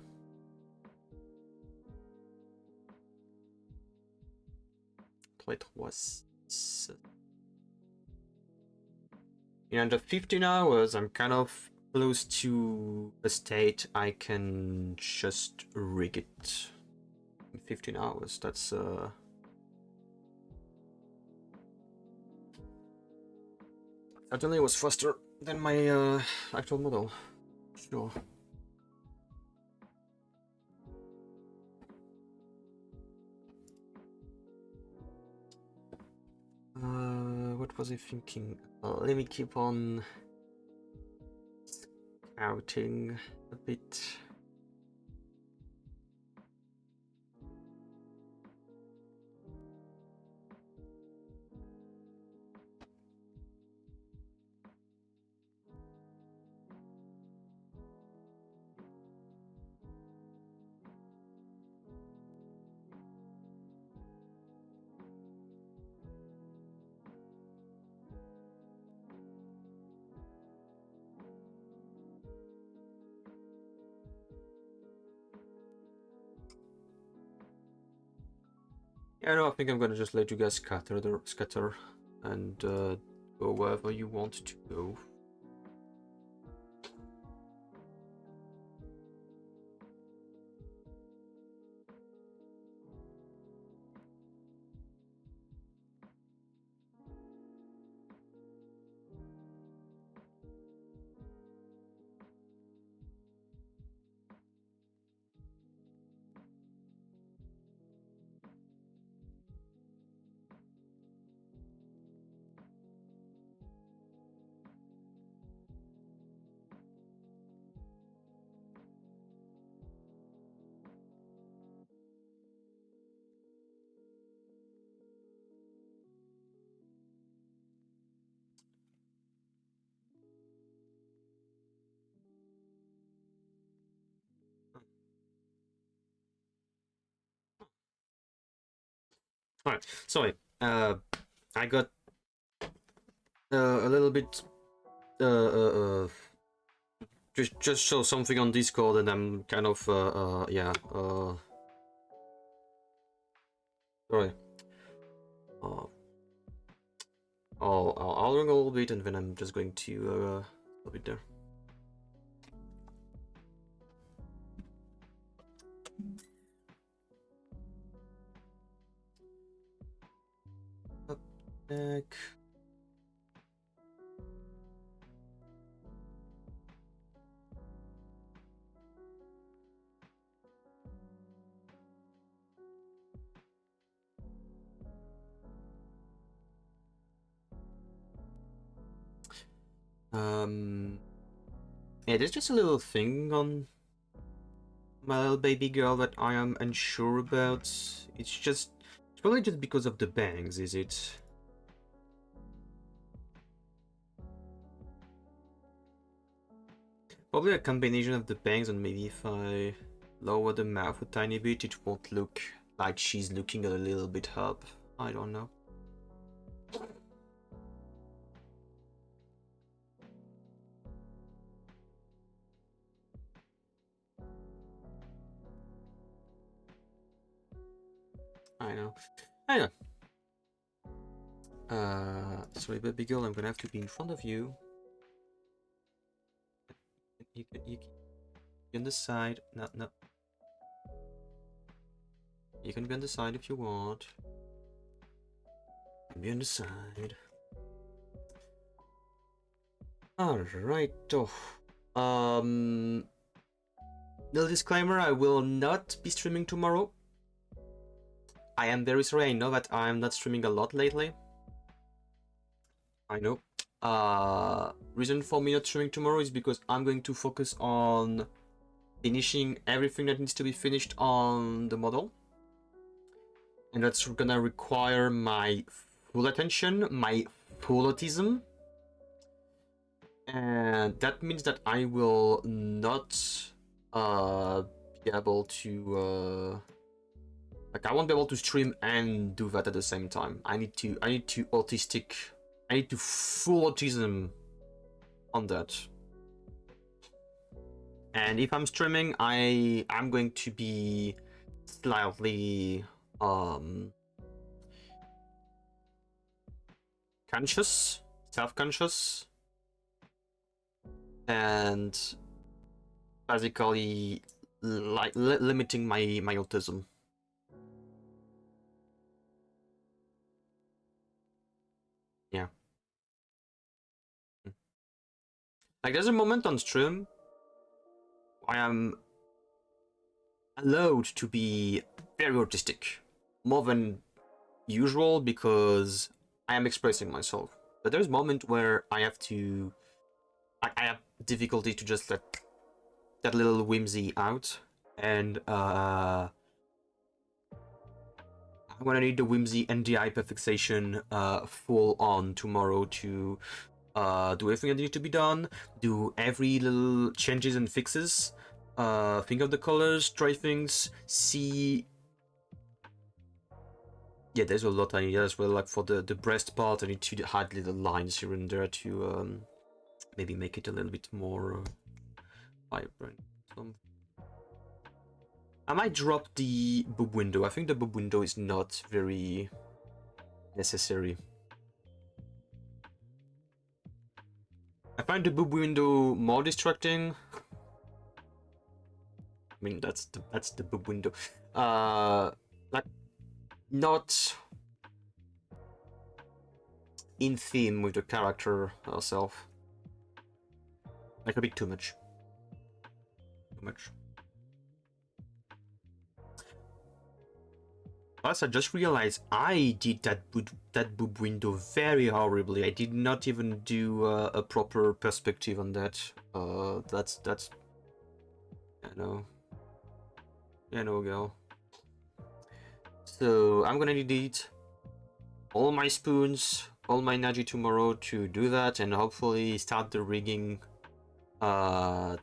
in under 15 hours, I'm kind of close to a state I can just rig it. In 15 hours, that's certainly was faster than my actual model. Sure. What was I thinking? Let me keep on scouting a bit. Yeah, no, I think I'm gonna just let you guys scatter and go wherever you want to go. Alright, sorry. I got a little bit just show something on Discord, and I'm kind of yeah. Sorry. I'll run a little bit, and then I'm just going to stop it there. Up back. Yeah, there's just a little thing on my little baby girl that I am unsure about. It's probably just because of the bangs, is it? Probably a combination of the bangs, and maybe if I lower the mouth a tiny bit, it won't look like she's looking a little bit up. I don't know. I know. Sorry, baby girl, I'm gonna have to be in front of you. You can be on the side. No. You can be on the side if you want. Be on the side. Alright. Little disclaimer, I will not be streaming tomorrow. I am very sorry, I know that I'm not streaming a lot lately. I know. Reason for me not streaming tomorrow is because I'm going to focus on finishing everything that needs to be finished on the model. And that's gonna require my full attention, my full autism. And that means that I will not be able to Like I won't be able to stream and do that at the same time. I need to full autism on that. And if I'm streaming, I'm going to be slightly conscious, self-conscious, and basically like limiting my autism. Yeah. Like there's a moment on stream I am allowed to be very autistic, more than usual because I am expressing myself. But there's a moment where I have to, I have difficulty to just let that little whimsy out, and I'm gonna need the whimsy and the hyperfixation full on tomorrow to do everything that needs to be done, do every little changes and fixes, think of the colors, try things, see. Yeah, there's a lot I need as well. Like for the breast part, I need to add little lines here and there to maybe make it a little bit more vibrant. I might drop the boob window. I think the boob window is not very necessary. I find the boob window more distracting. I mean, that's the boob window. Like not in theme with the character herself. Like a bit too much. Too much. Plus, I just realized I did that boob window very horribly. I did not even do a proper perspective on that. That's. I know, girl. So I'm gonna need all my spoons, all my energy tomorrow to do that, and hopefully start the rigging on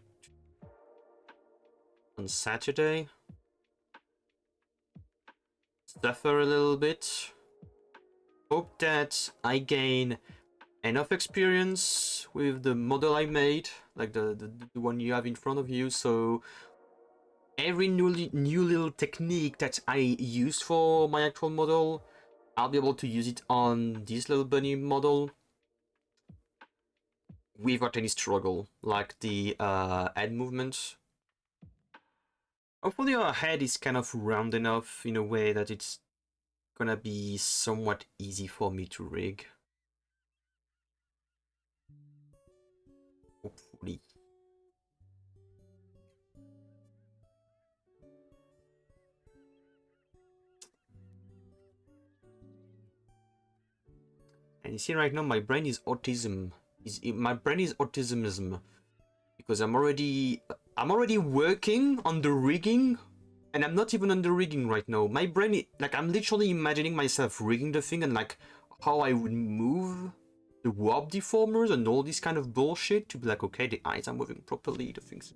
Saturday. Suffer a little bit. Hope that I gain enough experience with the model I made, like the one you have in front of you, so every new little technique that I use for my actual model, I'll be able to use it on this little bunny model without any struggle, like the head movement. Hopefully our head is kind of round enough in a way that it's gonna be somewhat easy for me to rig. Hopefully. And you see right now my brain is autism. My brain is autismism because I'm already working on the rigging, and I'm not even on the rigging right now. My brain, like I'm literally imagining myself rigging the thing and like how I would move the warp deformers and all this kind of bullshit to be like, okay, the eyes are moving properly, the things.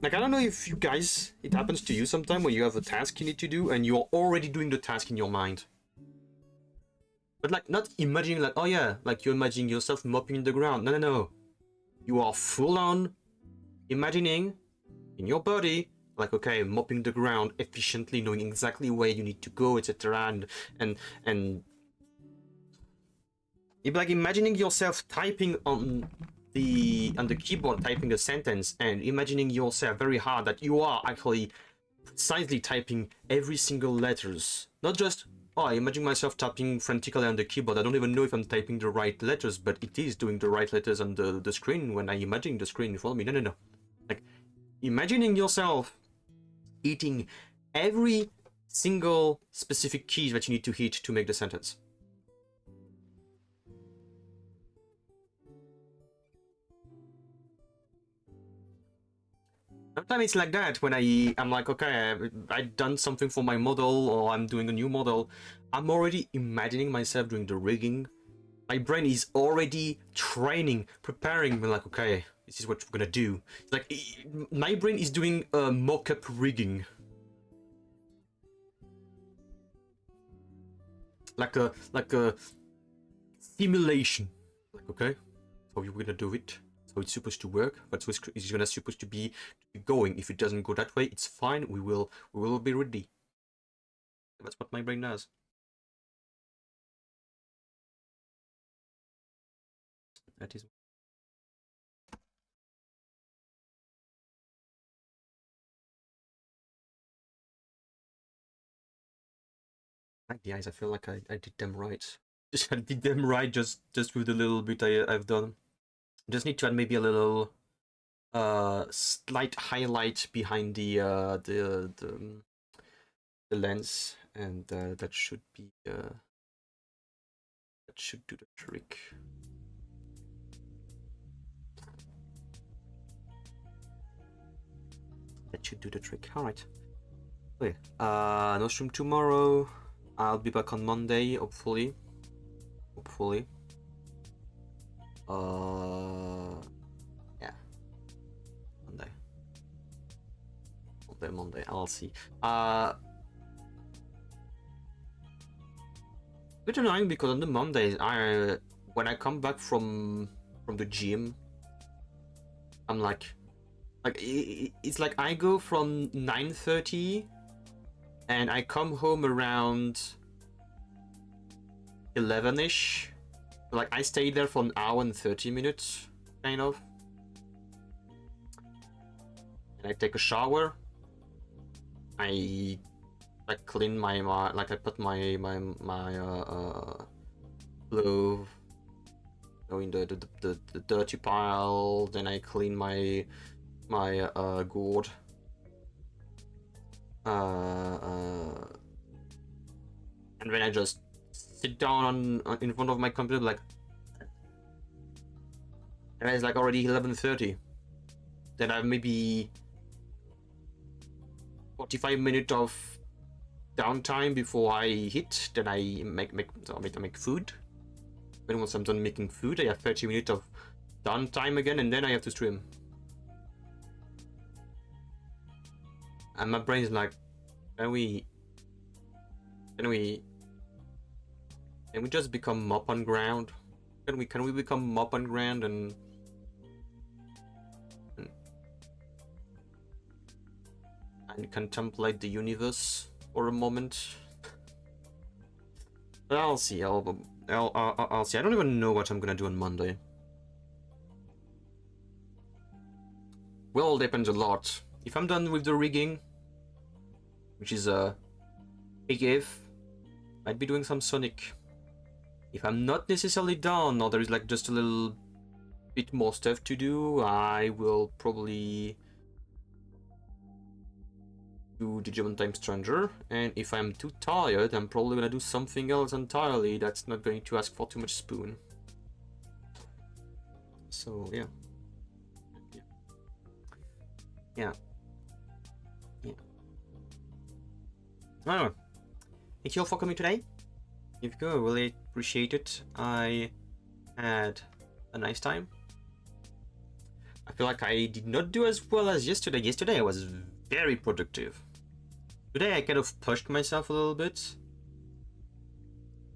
Like, I don't know if you guys, it happens to you sometime when you have a task you need to do and you're already doing the task in your mind. But like, not imagining like, oh yeah, like you're imagining yourself mopping the ground. No, no, no. You are full on imagining in your body, like, okay, mopping the ground efficiently, knowing exactly where you need to go, etc. And you're like imagining yourself typing on the keyboard, typing a sentence, and imagining yourself very hard that you are actually precisely typing every single letters, not just, oh, I imagine myself typing frantically on the keyboard. I don't even know if I'm typing the right letters, but it is doing the right letters on the screen when I imagine the screen in front of me. No, no, no. Like, imagining yourself hitting every single specific key that you need to hit to make the sentence. Sometimes it's like that when I'm like, okay, I've done something for my model or I'm doing a new model. I'm already imagining myself doing the rigging. My brain is already training, preparing me like, okay, this is what we're gonna do. It's like, my brain is doing a mock-up rigging. like a simulation. Like, okay, so we're gonna do it. So it's supposed to work. That's what it's gonna supposed to be going. If it doesn't go that way, it's fine. We will be ready. That's what my brain does. That is. Like the eyes, I feel like I did them right. I did them right just with the little bit I've done. Just need to add maybe a little slight highlight behind the lens, and that should be that should do the trick. That should do the trick. All right. Okay. No stream tomorrow. I'll be back on Monday, hopefully. Hopefully. Yeah. Monday. I'll see. Bit annoying because on the Mondays, when I come back from the gym, I'm like it's like I go from 9:30 and I come home around 11ish. Like I stay there for an hour and 30 minutes, kind of. And I take a shower. I clean my like I put my glove, in the dirty pile. Then I clean my gourd. And then I just sit down in front of my computer, like, and it's like already 11:30. Then I have maybe 45 minutes of downtime before I hit. Then I make food. Then once I'm done making food, I have 30 minutes of downtime again, and then I have to stream. And my brain is like, can we just become mop on ground? Can we become mop on ground and contemplate the universe for a moment? But I'll see. I'll see. I don't even know what I'm gonna do on Monday. Well, depends a lot. If I'm done with the rigging, which is a big if, I'd be doing some Sonic. If I'm not necessarily done, or there is like just a little bit more stuff to do, I will probably do Digimon Time Stranger. And if I'm too tired, I'm probably gonna do something else entirely that's not going to ask for too much spoon. So yeah. Anyway, thank you all for coming today. If you go, I really appreciate it. I had a nice time. I feel like I did not do as well as yesterday. Yesterday I was very productive. Today I kind of pushed myself a little bit.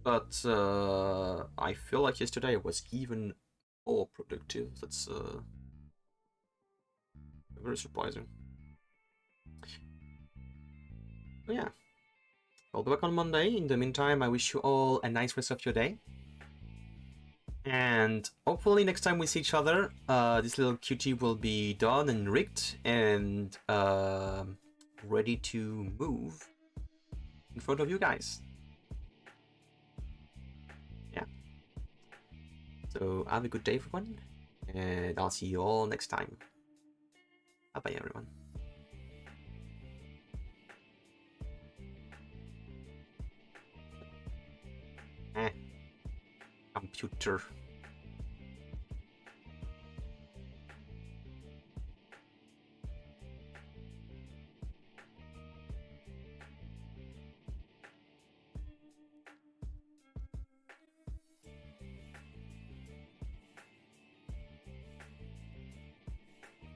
But I feel like yesterday I was even more productive. That's very surprising. But yeah. I'll be back on Monday. In the meantime, I wish you all a nice rest of your day. And hopefully next time we see each other, this little cutie will be done and rigged and ready to move in front of you guys. Yeah. So have a good day, everyone. And I'll see you all next time. Bye-bye, everyone. Computer.